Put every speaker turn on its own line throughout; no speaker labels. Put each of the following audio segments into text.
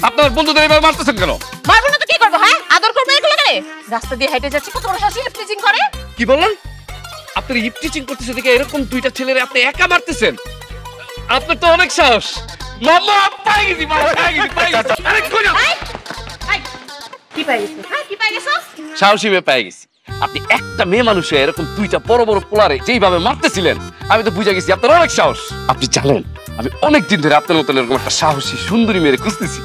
আপনার বন্ধুদের এভাবে মারতেছেন কেন?
মারবো না তো কি করবো? হ্যাঁ, আদর করবো এগুলো করে? রাস্তা দিয়ে হেঁটে যাচ্ছে, কত বড় শাশুড়ি টিচিং করে।
কি বললেন? আপনি ইপ টিচিং করতেছেন দেখে এরকম দুইটা ছেলেরে আপনি একা মারতেছেন? আপনার তো অনেক সাহস। মামা পাই গেছি, পাই গেছি। আরে কই না?
কি পাই গেছো? হ্যাঁ, কি পাই গেছো?
সাহসী মেয়ে পেয়ে গেছি। আপনি একটা মেয়ে মানুষে এরকম দুইটা বড় বড় পোলারে যেইভাবে মারতেছিলেন, আমি তো বুঝে গেছি আপনার অনেক সাহস। আপনি জানেন আমি অনেক দিন ধরে আপনার মতন এরকম একটা সাহসী সুন্দরী মেয়ে খুঁজতেছি।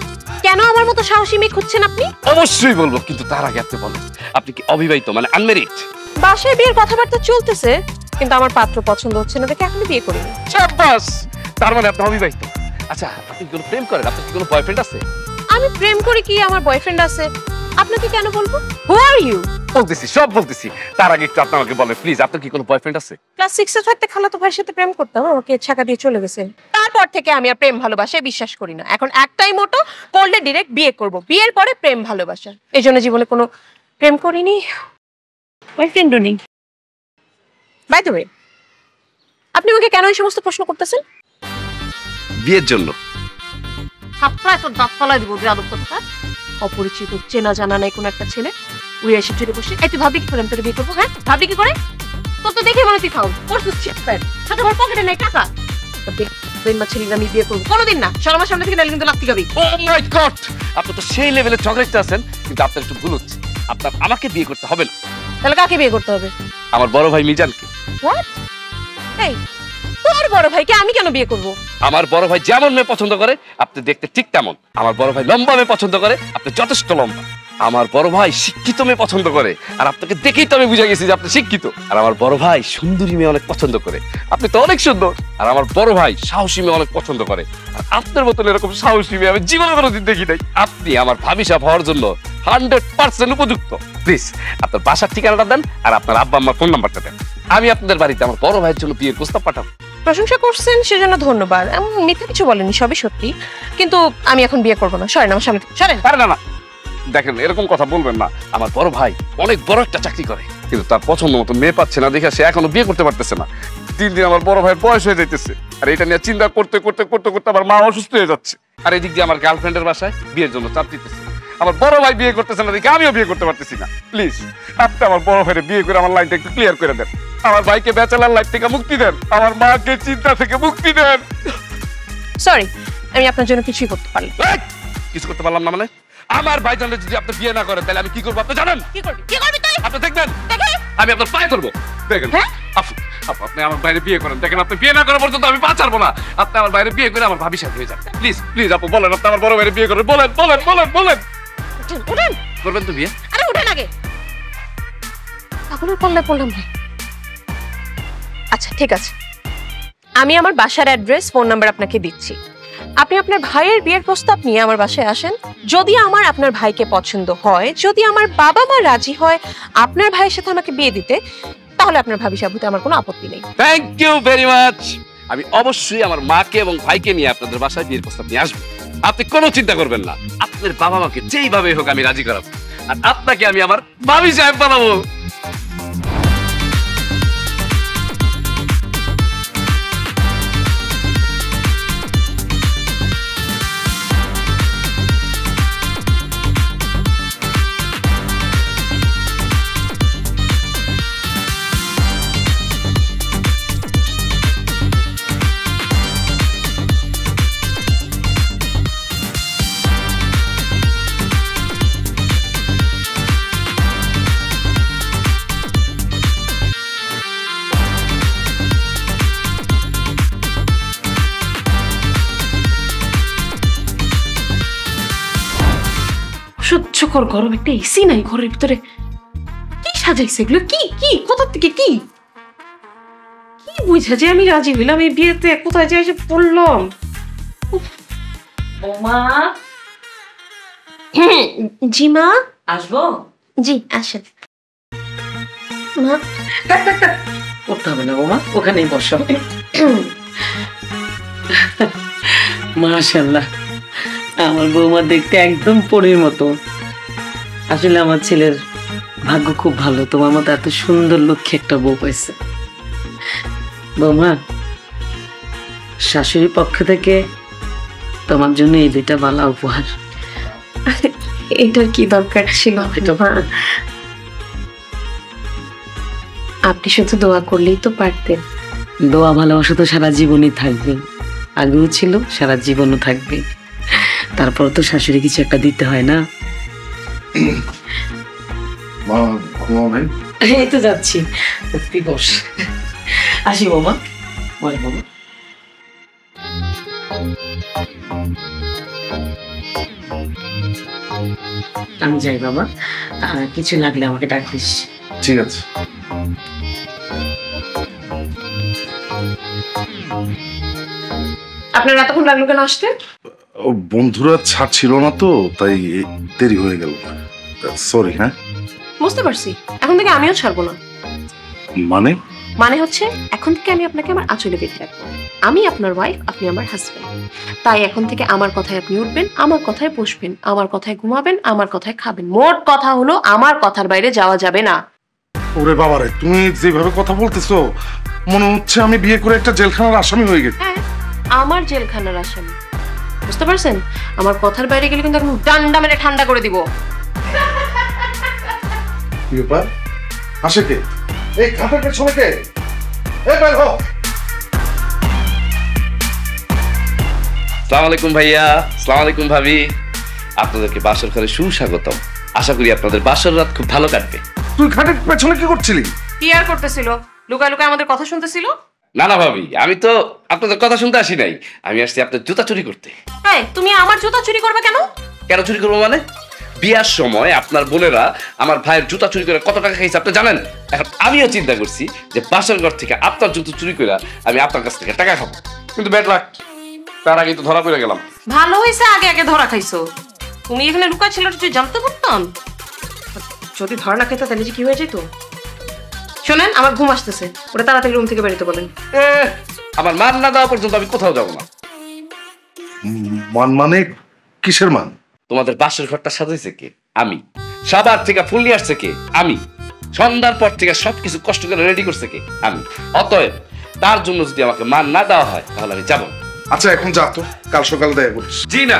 কেন আমার মতো সাহসী মেয়ে খুঁজছেন আপনি?
অবশ্যই বলবো, কিন্তু তার আগে আপনি বলেন, আপনি কি অবিবাহিত, মানে আনমেরিড?
বাসায় বিয়ের কথাবার্তা চলতেছে, কিন্তু আমার পাত্র পছন্দ হচ্ছে না দেখে এখনো বিয়ে করিনি।
শাবাশ, তার মানে আপনি অবিবাহিত। আচ্ছা, আপনি কি কোনো প্রেম করেন? আপনার কি কোনো বয়ফ্রেন্ড আছে?
আমি প্রেম করি কি আমার বয়ফ্রেন্ড আছে? আপনাকে কেন বলবো? হু আর ইউ?
বলতেছি, সব বলতেছি। তার আগে একটু আপনি আমাকে বলেন প্লিজ, আপনার কি কোনো বয়ফ্রেন্ড আছে?
ক্লাস 6 এ থাকতে খালাতো ভাইয়ের সাথে প্রেম করতাম, আমাকে ছাকা দিয়ে চলে গেছে। তারপর থেকে আমি আর প্রেম ভালোবাসায় বিশ্বাস করি না। এখন একটাই মোটো, করলে ডিরেক্ট বিয়ে করব, বিয়ের পরে প্রেম ভালোবাসা। এই জন্য জীবনে কোনো প্রেম করিনি, বয়ফ্রেন্ডও নেই। বাই দ্য ওয়ে, আপনি আমাকে কেন এই সমস্ত প্রশ্ন করতেছেন?
বিয়ের জন্য।
থাপড়ায় তোর দাঁত ফালাই দিব বেয়াদব কথা। অপরিচিত, চেনা জানা নাই কোন একটা ছেলে উড়ে এসে চলে বসে, এই তুই ভাবলি কি করে আমি তোর বিয়ে করবো? হ্যাঁ, ভাবলি কি করে? তোর তো দেখে মনে তুই খাও করছিস চিপ প্যান্ট, সাথে আমার পকেটে নাই টাকা। ছেলেরা আমি বিয়ে করবো কোনোদিন না, আমার সামনে থেকে নাহলে কিন্তু লাগতে যাবি।
ও মাই গড, আপনি তো সেই লেভেলে ঝগড়াতে আছেন, কিন্তু আপনার একটু ভুল হচ্ছে। আপনার আমাকে বিয়ে করতে হবে না।
তাহলে কাকে বিয়ে করতে হবে?
আমার বড় ভাই মিজানকে।
হোয়াট? এই তোর বড় ভাইকে আমি কেন বিয়ে করব?
আমার বড় ভাই যেমন মেয়ে পছন্দ করে আপনি দেখতে ঠিক তেমন। আমার বড় ভাই লম্বা মেয়ে পছন্দ করে, আপনি যথেষ্ট লম্বা। আমার বড় ভাই শিক্ষিত মেয়ে পছন্দ করে, আর আপনাকে দেখেই তো আমি বুঝে গেছি যে আপনি শিক্ষিত। আর আমার বড় ভাই সুন্দরী মেয়ে অনেক পছন্দ করে, আপনি তো অনেক সুন্দর। আর আমার বড় ভাই সাহসী মেয়ে অনেক পছন্দ করে, আর আপনার মতন এরকম সাহসী মেয়ে আমি জীবনে কোনোদিন দেখি নাই। আপনি আমার ভাবি সাহেব হওয়ার জন্য 100% উপযুক্ত। প্লিজ আপনার বাসার ঠিকানাটা দেন, আর আপনার আব্বা আম্মার ফোন নাম্বারটা দেন। আমি আপনাদের বাড়িতে আমার বড় ভাইয়ের জন্য বিয়ের প্রস্তাব পাঠাবো।
প্রশংসা করছেন সেজন্য ধন্যবাদ, এমন মিথ্যা কিছু বলেনি, সবই সত্যি। কিন্তু আমি এখন বিয়ে করবো না, সরেন আমার সামনে থেকে, সরেন।
আরে না না, দেখেন এরকম কথা বলবেন না। আমার বড় ভাই অনেক বড় একটা চাকরি করে, কিন্তু তার পছন্দ মতো মেয়ে পাচ্ছে না দেখে সে এখনো বিয়ে করতে পারতেছে না। দিন দিন আমার বড় ভাইয়ের বয়স হয়ে যাইতেছে, আর এটা নিয়ে চিন্তা করতে করতে করতে করতে আমার মা অসুস্থ হয়ে যাচ্ছে। আর এদিক দিয়ে আমার গার্লফ্রেন্ডের বাসায় বিয়ের জন্য চাপ দিতেছে। আমার বড় ভাই বিয়ে করতেছে না দেখে আমিও বিয়ে করতে পারতেছি না। প্লিজ আপনি আমার বড় ভাইয়ের বিয়ে করে আমার লাইনটা একটু ক্লিয়ার করে দেন। আমার ভাইকে ব্যাচেলার লাইফ থেকে মুক্তি দেন, আমার মাকে চিন্তা থেকে মুক্তি দেন।
সরি, আমি আপনার জন্য কিছুই করতে পারলাম না।
কিছু করতে পারলাম না মানে? আমার ভাই জানলে যদি আপনি বিয়ে না করেন তাহলে আমি কি করবো আপনি জানেন?
কি করবি? কি করবি তুই?
আপনি দেখবেন আমি আপনার পায়ে ধরবো। দেখেন আপনি আমার বাইরে বিয়ে করেন, দেখেন আপনি বিয়ে না করা পর্যন্ত আমি পা ছাড়বো না। আপনি আমার বাইরে বিয়ে করে আমার ভাবির সাথে হয়ে যান। প্লিজ প্লিজ আপু বলেন, আপনি আমার বড় বাইরে বিয়ে করেন, বলেন বলেন বলেন বলেন।
উঠেন।
করবেন তো বিয়ে?
আরে উঠেন আগে। পাগলের পাল্লায় পড়লাম ভাই। আচ্ছা ঠিক আছে, আমি আমার বাসার অ্যাড্রেস, ফোন নাম্বার আপনাকে দিচ্ছি। আপনি আপনার ভাইয়ের বিয়ের প্রস্তাব নিয়ে আমার বাসায় আসেন। যদি আমার আপনার ভাইকে পছন্দ হয়, যদি আমার বাবা মা রাজি হয় আপনার ভাইয়ের সাথে আমাকে বিয়ে দিতে, তাহলে আপনার ভাবি সাবুতে আমার কোনো আপত্তি নেই।
Thank you very much. আমি অবশ্যই আমার মাকে এবং ভাইকে নিয়ে আপনাদের বাসায় বিয়ের প্রস্তাব নিয়ে আসবো। আপনি কোনো চিন্তা করবেন না, আপনার বাবা মাকে যেইভাবে হোক আমি রাজি করাবো, আর আপনাকে আমি আমার ভাবি সাহেব বানাবো।
সহ্যকর গরম, একটা এসি নাই ঘরের ভিতরে। কি সাজাইছে এগুলো? কি কি কোথা থেকে কি কি বুঝা যে আমি রাজি হইলাম এই বিয়েতে? কোথায় যে এসে পড়লাম।
বৌমা।
জি মা।
আসবো?
জি আসেন মা।
করতে হবে না বৌমা, ওখানেই বসো। মাশাআল্লাহ, আমার বৌমা দেখতে একদম পরীর মতো। আসলে আমার ছেলের ভাগ্য খুব ভালো, তোমার মতো এত সুন্দর লক্ষ্মী একটা বউ পাইছে। বৌমা, শাশুড়ির পক্ষ থেকে তোমার জন্য এই দুইটা বালা উপহার।
এটার কি দরকার ছিল? আপনি শুধু দোয়া করলেই তো পারতেন।
দোয়া ভালোবাসা তো সারা জীবনই থাকবে, আগেও ছিল, সারা জীবনও থাকবে। তারপর তো শাশুড়ি কিছু একটা দিতে হয় না।
মা ঘুমাবেন?
এই তো যাচ্ছি, তুই বস। আসি বৌমা, বলে বাবা। আমি যাই বাবা, কিছু লাগলে আমাকে ডাকিস।
ঠিক আছে।
আপনার এতক্ষণ লাগলো কেন আসতে?
ও বন্ধুরা ছাড় ছিল না তো, তাই দেরি হয়ে গেল। সরি। হ্যাঁ
বুঝতে পারছি, এখন থেকে আমিও ছাড়বো না।
মানে?
মানে হচ্ছে এখন থেকে আমি আপনাকে আমার আঁচলে বেঁধে রাখবো। আমি আপনার ওয়াইফ, আপনি আমার হাজবেন্ড। তাই এখন থেকে আমার কথায় আপনি উঠবেন, আমার কথায় বসবেন, আমার কথায় ঘুমাবেন, আমার কথায় খাবেন। মোট কথা হলো আমার কথার বাইরে যাওয়া যাবে না।
ওরে বাবারে, তুমি যেভাবে কথা বলতেছো মনে হচ্ছে আমি বিয়ে করে একটা জেলখানার আসামি হয়ে গেছি।
হ্যাঁ, আমার জেলখানার আসামি। বুঝতে পারছেন? আমার কথার বাইরে গেলে কিন্তু একদম ডান্ডা মেরে ঠান্ডা করে দিব।
কি ব্যাপার? আসে কে? এই খাটের পেছনে কে? এই বের হও।
আসসালামু আলাইকুম ভাইয়া, আসসালামু আলাইকুম ভাবি। আপনাদেরকে বাসর ঘরে সুস্বাগতম। আশা করি আপনাদের বাসর রাত খুব ভালো কাটবে।
তুই খাটের পেছনে কি করছিলি?
কি আর করতেছিল? লুকায় লুকায় আমাদের কথা শুনতেছিল।
না না ভাবি, আমি তো আপনাদের কথা শুনতে আসি নাই, আমি আসছি আপনার জুতা চুরি করতে।
এই, তুমি আমার জুতা চুরি করবে কেন?
কেন চুরি করবো মানে? বিয়ার সময় আপনার বোনেরা আমার ভাইয়ের জুতা চুরি করে কত টাকা খাইছে আপনি জানেন? এখন আমিও চিন্তা করছি যে বাসর ঘর থেকে আপনার জুতো চুরি করে আমি আপনার কাছ থেকে টাকা খাবো, কিন্তু ব্যাড লাক, তার আগে তো ধরা পড়ে গেলাম।
ভালো হয়েছে আগে আগে ধরা খাইছো। তুমি এখানে লুকায় ছিল যদি জানতে পারতাম। যদি ধরা না খেতে তাহলে যে কি হয়ে যেত। শোনেন, আমার ঘুম আসতেছে, ওটা তাড়াতাড়ি রুম থেকে বেরোতে বলেন।
আমার মান না দেওয়া পর্যন্ত আমি কোথাও যাবো না।
মান মানে কিসের মান?
তোমাদের বাসর ঘরটা সাজাইছে কে? আমি। সবার থেকে ফুল নিয়ে আসছে কে? আমি। সন্ধ্যার পর থেকে সবকিছু কষ্ট করে রেডি করছে কে? আমি। অতএব তার জন্য যদি আমাকে মান না দেওয়া হয় তাহলে আমি যাবো।
আচ্ছা এখন যা তো, কাল সকালে দেখা করিস।
জি না,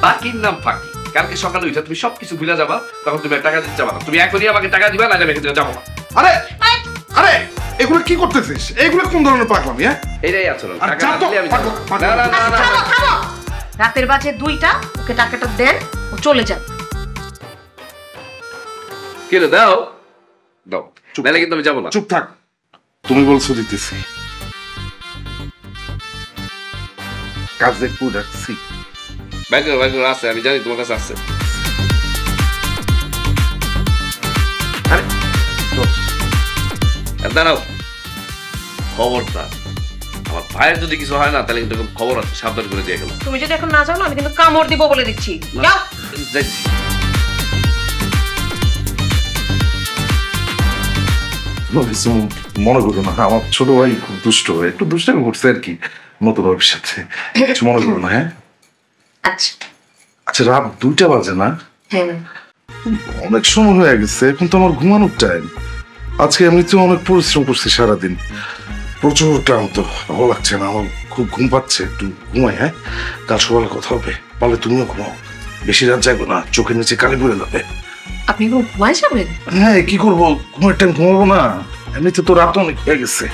বাকির নাম ফাঁকি। কালকে সকালে উঠে তুমি সবকিছু ভুলে যাবা, তখন তুমি টাকা দিতে যাবা না। তুমি এখনই আমাকে টাকা দিবা, না আমি এখান থেকে যাবো না।
আরে আরে, এগুলো কি করতেছিস? এগুলো কোন ধরনের পাগলামি? হ্যাঁ
এটাই আচরণ।
আর
টাকা
যা
না
তো,
দিলে আমি যাবো না।
পাগল,
না, না, না, না, না।
রাতের বাজে 2টা, ওকে টাকাটা দেন, ও চলে যান।
কি রে, দাও দাও, নাহলে কিন্তু আমি যাবো না।
চুপ থাক। তুমি বলছো দিতেছি, কাজে কু রাখছি।
ব্যাংক আছে, আমি জানি তোমার কাছে আছে। আরে দাঁড়াও, খবরদার আমার ভাইয়ের যদি কিছু হয় না তাহলে কিন্তু খবর আছে, সাবধান করে দিয়ে গেলাম।
তুমি যদি এখন না যাও না, আমি কিন্তু কামড় দিব বলে দিচ্ছি। যাও।
যাইছি।
কিছু মনে করো না, আমার ছোট ভাই খুব দুষ্ট, একটু দুষ্টামি করছে আর কি নতুন ভাবির সাথে। কিছু মনে করো না। হ্যাঁ
আচ্ছা।
আচ্ছা, রাত 2টা বাজে না?
হ্যাঁ,
অনেক সময় হয়ে গেছে, এখন তো আমার ঘুমানোর টাইম। আজকে এমনিতেও অনেক পরিশ্রম করছি সারাদিন, প্রচুর ক্লান্ত, ভালো লাগছে না আমার, খুব ঘুম পাচ্ছে, একটু ঘুমাই। হ্যাঁ, কাল সকালে কথা হবে, পারলে তুমিও ঘুমাও, বেশি রাত যাইবো না, চোখের নিচে কালি পড়ে যাবে।
আপনি এখন ঘুমায় যাবেন?
হ্যাঁ, কি করবো, ঘুমের টাইম ঘুমাবো না, এমনিতে তো রাত অনেক হয়ে গেছে।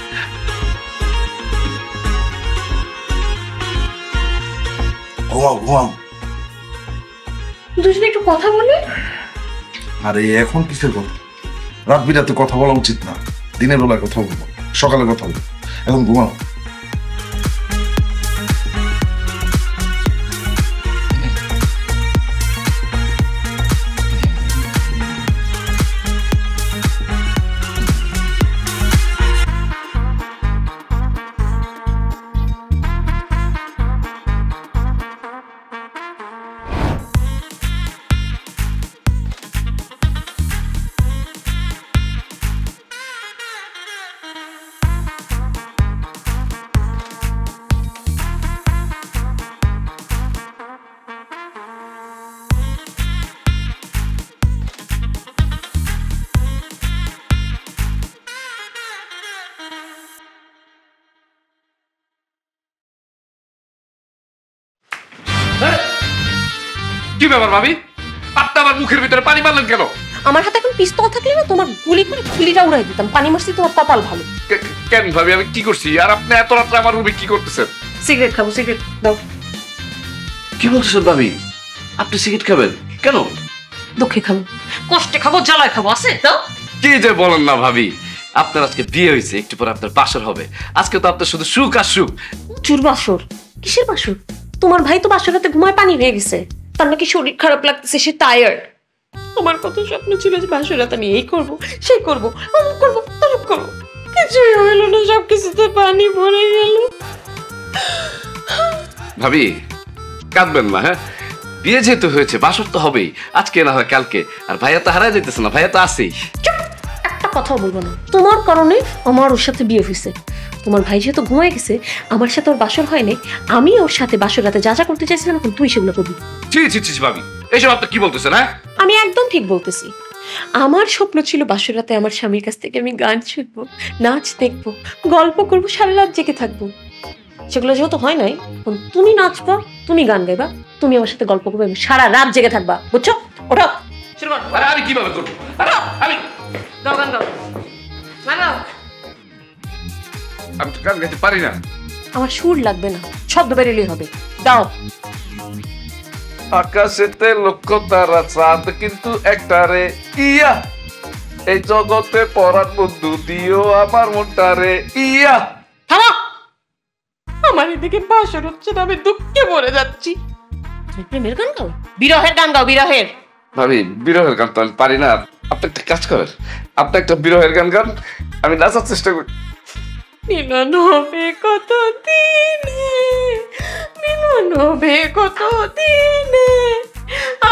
ঘুমাও ঘুমাও।
দুজনে একটু কথা বলি।
আরে এখন কিসের কথা? রাত বিরাতে কথা বলা উচিত না, দিনের বেলায় কথা বলবো, সকালে কথা বলবো, এখন ঘুমাও।
কি ব্যাপার ভাবি? পাত্তা আপনি আমার মুখের ভিতরে পানি মারলেন কেন?
আমার হাতে এখন পিস্তল থাকলে না তোমার গুলি করে খুলিটা উড়াই দিতাম। পানি মারছি তোমার কপাল ভালো।
কেন ভাবি আমি কি করছি? আর আপনি এত রাত্রে আমার রুমে কি করতেছেন?
সিগারেট খাবো, সিগারেট দাও।
কি বলতেছেন ভাবি? আপনি সিগারেট খাবেন কেন?
দুঃখে খাবো, কষ্টে খাবো, জ্বালায় খাবো, আছে দাও।
কি যে বলেন না ভাবি, আপনার আজকে বিয়ে হয়েছে, একটু পরে আপনার বাসর হবে। আজকে তো আপনার শুধু সুখ আর সুখ।
চুর বাসর? কিসের বাসর? তোমার ভাই তো বাসর রাতে ঘুমায় পানি হয়ে গেছে, তার নাকি শরীর খারাপ লাগতেছে, সে টায়ার্ড। আমার কত স্বপ্ন ছিল যে বাসর রাতে আমি এই করবো, সেই করবো, অমুক করবো, তমুক করবো, কিছুই হইল না, সবকিছুতে পানি ভরে গেল।
ভাবি কাঁদবেন না, হ্যাঁ? বিয়ে যেহেতু হয়েছে বাসর তো হবেই, আজকে না হয় কালকে। আর ভাইয়া তো হারাই যেতেছে না, ভাইয়া তো আছেই।
একটা কথাও বলবো না, তোমার কারণে আমার ওর সাথে বিয়ে হয়েছে। তোমার ভাই যেহেতু ঘুমায় গেছে, আমার সাথে ওর বাসর হয়নি, আমি ওর সাথে বাসর রাতে যা যা করতে চাইছিলাম এখন তুই সেগুলো করবি।
ছি ছি ছি ভাবি, এইসব আপনি কি বলতেছেন? হ্যাঁ,
আমি একদম ঠিক বলতেছি। আমার স্বপ্ন ছিল বাসর রাতে আমার স্বামীর কাছ থেকে আমি গান শুনবো, নাচ দেখবো, গল্প করবো, সারা রাত জেগে থাকবো। সেগুলো যেহেতু হয় নাই, তুমি নাচবা, তুমি গান গাইবা, তুমি আমার সাথে গল্প করবে, সারা রাত জেগে থাকবা, বুঝছো? ওঠো, শুরু করো।
আরে আমি কিভাবে করবো? আমি
গাও, গান গাও, গান গাও।
আমি তো গান গাইতে পারি না।
আমার সুর লাগবে না, শব্দ বেরোলেই হবে, দাও।
আকাশেতে লক্ষ তারা, চাঁদ কিন্তু একটা রে, ইয়া এই জগতে পরার বন্ধু দিও আমার মনটারে, ইয়া।
থামো, আমার এদিকে বাসর হচ্ছে না, আমি দুঃখে মরে যাচ্ছি। প্রেমের গান গাও, বিরহের গান গাও, বিরহের।
ভাবি বিরহের গান তো আমি পারি না। আপনি একটা কাজ করেন, আপনি একটা বিরহের গান গান, আমি নাচার চেষ্টা করি।
মিলন হবে কত দিনে, মিলন হবে কত দিনে,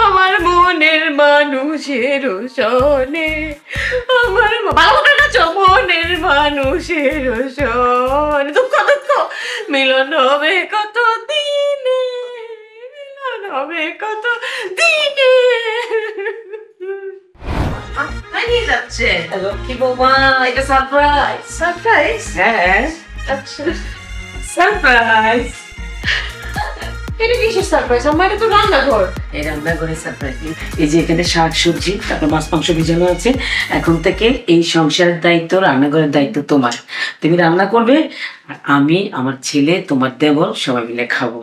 আমার মনের মানুষের সনে, আমার ভালো করে নাচো, মনের মানুষের সনে, দুঃখ দুঃখ, মিলন হবে কত দিনে, মিলন হবে কত দিনে। নিয়ে যাচ্ছে কি বৌমা, এটা সারপ্রাইজ। সারপ্রাইজ? হ্যাঁ, আচ্ছা সারপ্রাইজ। এটা কিসের সারপ্রাইজ? আমার এটা তো রান্নাঘর।
এই রান্নাঘরে সারপ্রাইজ। এই যে এখানে শাক সবজি, তারপর মাছ মাংস ভিজানো আছে। এখন থেকে এই সংসারের দায়িত্ব, রান্নাঘরের দায়িত্ব তোমার। তুমি রান্না করবে, আর আমি, আমার ছেলে, তোমার দেবর সবাই মিলে খাবো।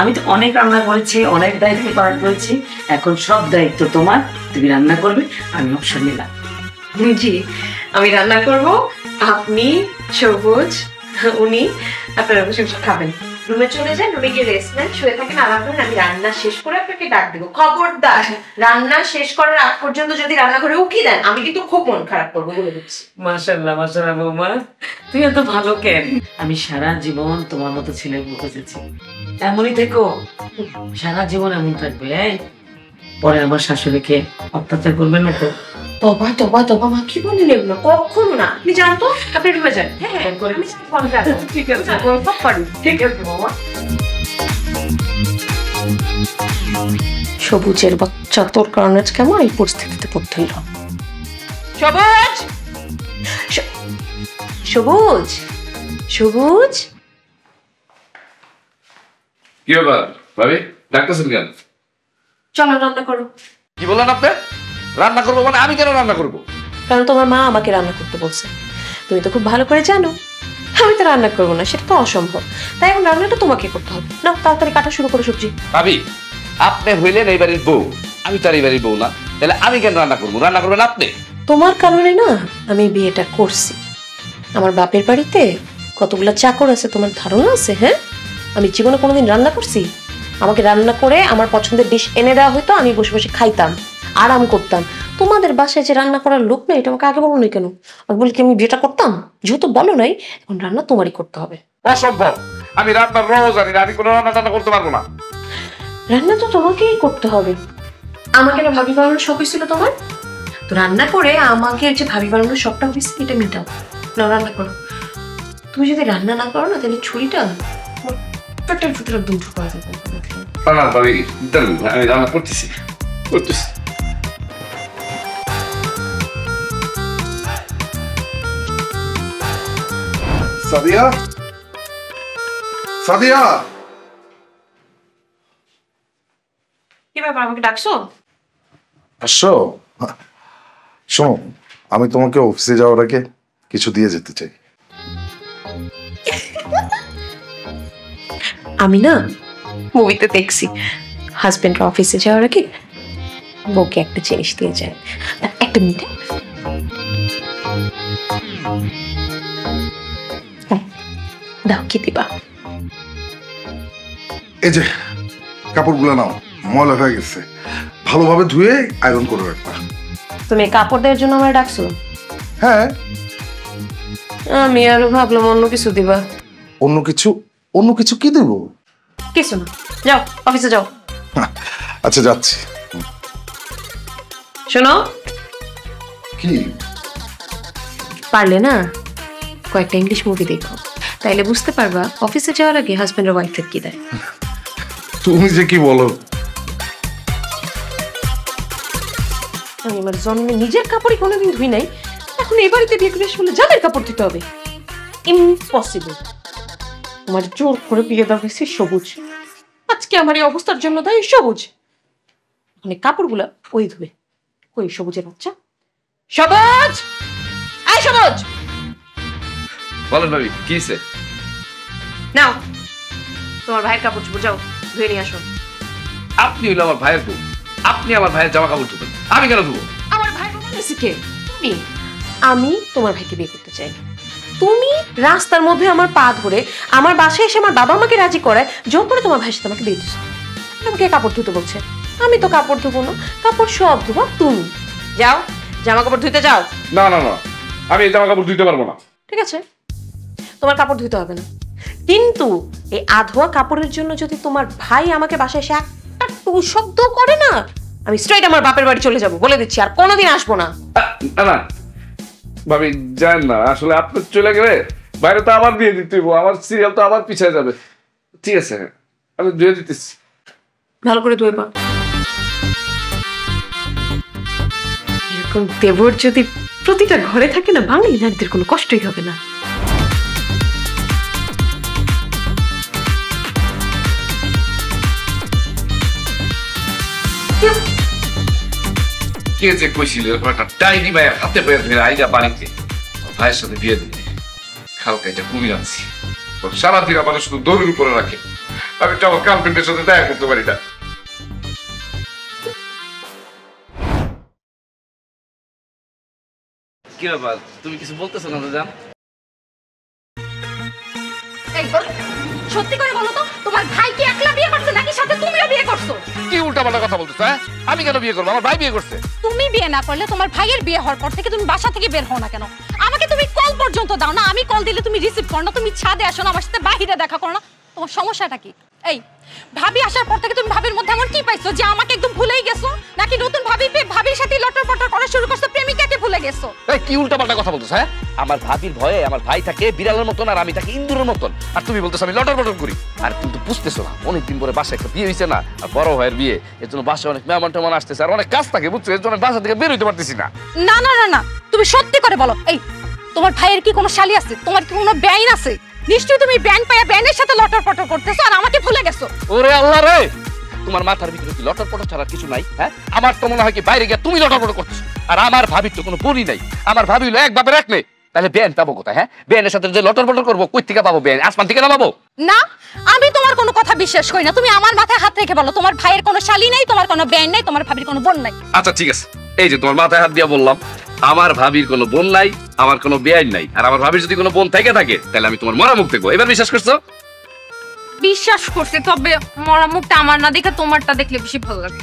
আমি তো অনেক রান্না করেছি, অনেক দায়িত্ব পালন করেছি, এখন সব দায়িত্ব তোমার। তুমি রান্না করবে, আমি অবসর নিলাম।
জি, আমি রান্না করব, আপনি, সবুজ, উনি, আপনারা বসে বসে খাবেন। রুমে চলে যান, রুমে গিয়ে রেস্ট নেন, শুয়ে থাকেন, আরাম করেন। আমি রান্না শেষ করে আপনাকে ডাক দেবো। খবরদার রান্না শেষ করার আগ পর্যন্ত যদি রান্নাঘরে উকি দেন, আমি কিন্তু খুব মন খারাপ করবো, বলে দিচ্ছি।
মাশাআল্লাহ মাশাআল্লাহ বৌমা, তুই এত ভালো কেন? আমি সারা জীবন তোমার মতো ছেলে বুঝেছি, এমনই থেকো, সারা জীবন এমন থাকবে। পরে আমার শাশুড়িকে অত্যাচার করবে না তো?
তবা তবা তবা, মা কি বলেন এগুলো? কখনো না। আপনি জান তো, আপনি রুমে যান। হ্যাঁ, আমি ফোন রাখবো।
ঠিক আছে,
সব পারি।
ঠিক আছে বাবা।
সবুজের বাচ্চা, তোর কারণে আজকে আমার এই পরিস্থিতিতে পড়তে হইল। সবুজ, সবুজ, সবুজ।
কি ব্যাপার ভাবি, ডাকতেছেন কেন?
চলো রান্না করো।
কি বললেন আপনি? রান্না করবো মানে আমি কেন রান্না করবো?
কারণ তোমার মা আমাকে রান্না করতে বলছে। তুমি তো খুব ভালো করে জানো আমি তো রান্না করবো না, সেটা তো অসম্ভব। তাই এখন রান্নাটা তোমাকে করতে হবে। না, তাড়াতাড়ি কাটা শুরু করো সবজি।
ভাবি আপনি হইলেন এই বাড়ির বউ, আমি তো আর এই বাড়ির বউ না, তাহলে আমি কেন রান্না করবো? রান্না করবেন আপনি।
তোমার কারণে না আমি বিয়েটা করছি। আমার বাপের বাড়িতে কতগুলো চাকর আছে তোমার ধারণা আছে? হ্যাঁ, আমি জীবনে কোনোদিন রান্না করছি? আমাকে রান্না করে আমার পছন্দের ডিশ এনে দেওয়া হতো, আমি বসে বসে খাইতাম, আরাম করতাম। তোমাদের বাসায় যে রান্না করার লোক না, এটা আমাকে আগে বলো না কেন? আমি বলি কি আমি বিয়েটা করতাম? যেহেতু বলো নাই, এখন রান্না তোমারই করতে হবে।
অসম্ভব, আমি রান্নার রোজ জানি না, আমি কোনো রান্না টান্না করতে পারবো না।
রান্না তো তোমাকেই করতে হবে। আমাকে না ভাবি বানানোর শখ হয়েছিল তোমার, তো রান্না করে আমাকে যে ভাবি বানানোর শখটা হয়েছে এটা মিটাও। না, রান্না করো। তুমি যদি রান্না না করো না, তাহলে ছুরিটা পেটের ভিতরে একদম ঢুকা যাবে।
না ভাবি, আমি রান্না করতেছি।
সাদিয়া, সাদিয়া,
কি ব্যাপার, আমাকে ডাকছো?
আসো, শোনো, আমি তোমাকে অফিসে যাওয়ার আগে কিছু দিয়ে যেতে চাই।
আমি না মুভিতে দেখছি হাজবেন্ড অফিসে যাওয়ার আগে বউকে একটা জিনিস দিয়ে যায়, একটা মিনিট। দাও, কি দিবা?
এই যে কাপড়গুলো নাও, ময়লা হয়ে গেছে, ভালোভাবে ধুয়ে আয়রন করে রাখবা।
তুমি কাপড় দেওয়ার জন্য আমার ডাকছো?
হ্যাঁ।
আমি আরো ভাবলাম অন্য কিছু দিবা।
অন্য কিছু? অন্য কিছু কি দেবো?
কিছু না, যাও অফিসে যাও।
আচ্ছা যাচ্ছি।
শোনো,
কি?
পারলে না কয়েকটা ইংলিশ মুভি দেখো, তাইলে বুঝতে পারবা অফিসে যাওয়ার আগে হাজবেন্ড আর ওয়াইফের কি দেয়।
তুমি যে কি বলো।
আমি আমার জন্মে নিজের কাপড়ই কোনোদিন ধুই নাই, এখন এই বাড়িতে বিয়ে করে শুনলে যাদের কাপড় ধুতে হবে? ইম্পসিবল। আমার জোর করে বিয়ে দেওয়া হয়েছে সবুজ, আজকে আমার এই অবস্থার জন্য তাই সবুজ। মানে কাপড়গুলা ওই ধুবে। ওই সবুজের বাচ্চা, সবুজ, আয় সবুজ।
বলেন ভাবি, কি হয়েছে?
নাও তোমার ভাইয়ের কাপড় চোপড় যাও ধুয়ে নিয়ে আসো।
আপনি হইলো আমার ভাইয়ের বউ, আপনি আমার ভাইয়ের জামা কাপড় ধুবেন, আমি কেন ধুবো?
আমার ভাই বলেছে কে? তুমি। আমি তোমার ভাইকে বিয়ে করতে চাই না। তুমি রাস্তার মধ্যে আমার পা ধরে আমার বাসায় এসে আমার বাবা আমাকে রাজি করায় জোর করে তোমার ভাইয়ের সাথে আমাকে বিয়ে দিচ্ছ। আমাকে কাপড় ধুতে বলছে, আমি তো কাপড় ধুবো না, কাপড় সব ধুবো তুমি। যাও জামা কাপড় ধুতে যাও।
না না না, আমি এই জামা কাপড় ধুইতে পারবো না।
ঠিক আছে, তোমার কাপড় ধুতে হবে না, কিন্তু এই আধোয়া কাপড়ের জন্য যদি তোমার ভাই আমাকে বাসায় এসে একটা টু শব্দ করে না, আমি স্ট্রেট আমার বাপের বাড়ি চলে যাবো, বলে দিচ্ছি, আর কোনোদিন আসবো না।
না না ভাবি, জান না, আসলে আপনি চলে গেলে বাইরে তো আবার দিয়ে দিতে হইব, আমার সিরিয়াল তো আবার পিছিয়ে যাবে। ঠিক আছে, আমি ধুয়ে দিতেছি।
ভালো করে ধুয়ে পা। এরকম দেবর যদি প্রতিটা ঘরে থাকে না, বাঙালি নারীদের কোনো কষ্টই হবে না।
কে যে কইছিল এরকম একটা ডাইনি ভাইয়ের হাতে পায়ে ধরে আইগা বাড়িতে ভাইয়ের সাথে বিয়ে দিতে, খালকা এটা কুমির আনছি, সারাদিন আমার শুধু দৌড়ের উপরে রাখে, আমি তো আমার গার্লফ্রেন্ডের সাথে দেখা করতে পারি না। কি ব্যাপার, তুমি কিছু বলতেছো না জান?
সত্যি করে বলো তো, তোমার ভাই কি একলা বিয়ে করছে নাকি সাথে তুমিও বিয়ে করছো?
কি উল্টাপাল্টা কথা বলতেছো? হ্যাঁ, আমি কেন বিয়ে করবো? আমার ভাই বিয়ে করছে।
তুমি বিয়ে না করলে তোমার ভাইয়ের বিয়ে হওয়ার পর থেকে তুমি বাসা থেকে বের হও না কেন? আমাকে তুমি কল পর্যন্ত দাও না, আমি কল দিলে তুমি রিসিভ করো না, তুমি ছাদে আসো না, আমার সাথে বাহিরে দেখা করো না, তোমার সমস্যাটা কি? এই ভাবি আসার পর থেকে তুমি ভাবির মধ্যে এমন কি পাইছো যে আমাকে একদম ভুলেই গেছো, নাকি নতুন ভাবি পেয়ে ভাবির সাথে লটর পটর করা শুরু করছো, প্রেমিকাকে ভুলে গেছো?
এই কি উল্টাপাল্টা কথা বলতেছো? হ্যাঁ, আমার ভাবির ভয়ে আমার ভাই থাকে বিড়ালের মতন আর আমি থাকি ইন্দুরের মতন, আর তুমি বলতেছো আমি লটর পটর করি। আর তুমি তো বুঝতেছো না, অনেকদিন পরে বাসায় একটা বিয়ে হয়েছে না, আর বড় ভাইয়ের বিয়ে, এর জন্য বাসায় অনেক মেহমান টেমান আসতেছে আর অনেক কাজ থাকে, বুঝছো, এর জন্য বাসা থেকে বের হইতে পারতেছি না।
না না না না, তুমি সত্যি করে বলো, এই তোমার ভাইয়ের কি কোনো শালি আছে? তোমার কি কোনো বেআইন আছে? নিশ্চয়ই তুমি ব্যান পায়া ব্যানের সাথে লটর পটর করতেছো আর আমাকে ভুলে গেছো।
ওরে আল্লাহ রে, তোমার মাথার ভিতরে কি লটর পটর ছাড়া কিছু নাই? হ্যাঁ, আমার তো মনে হয় কি বাইরে গিয়ে তুমি লটর পটর করতেছো, আর আমার ভাবির তো কোনো বলি নাই। আমার ভাবি হলো এক বাপের এক মেয়ে, তাহলে ব্যান পাবো কোথায়? হ্যাঁ, ব্যানের সাথে যে লটর পটর করবো, কই থেকে পাবো? ব্যান আসমান থেকে নামাবো?
না, আমি তোমার কোনো কথা বিশ্বাস করি না। তুমি আমার মাথায় হাত রেখে বলো, তোমার ভাইয়ের কোনো শালি নাই, তোমার কোনো ব্যান নাই, তোমার ভাবির কোনো বোন নাই।
আচ্ছা ঠিক আছে, এই যে তোমার মাথায় হাত দিয়া বললাম, আমার ভাবির কোনো বোন নাই, আমার কোনো বেআইন নাই, আর আমার ভাবির যদি কোনো বোন থেকে থাকে তাহলে আমি তোমার মরা মুখ দেখবো। এবার বিশ্বাস করছো?
বিশ্বাস করছে, তবে মরা মুখটা আমার না দেখে তোমারটা দেখলে বেশি ভালো লাগে।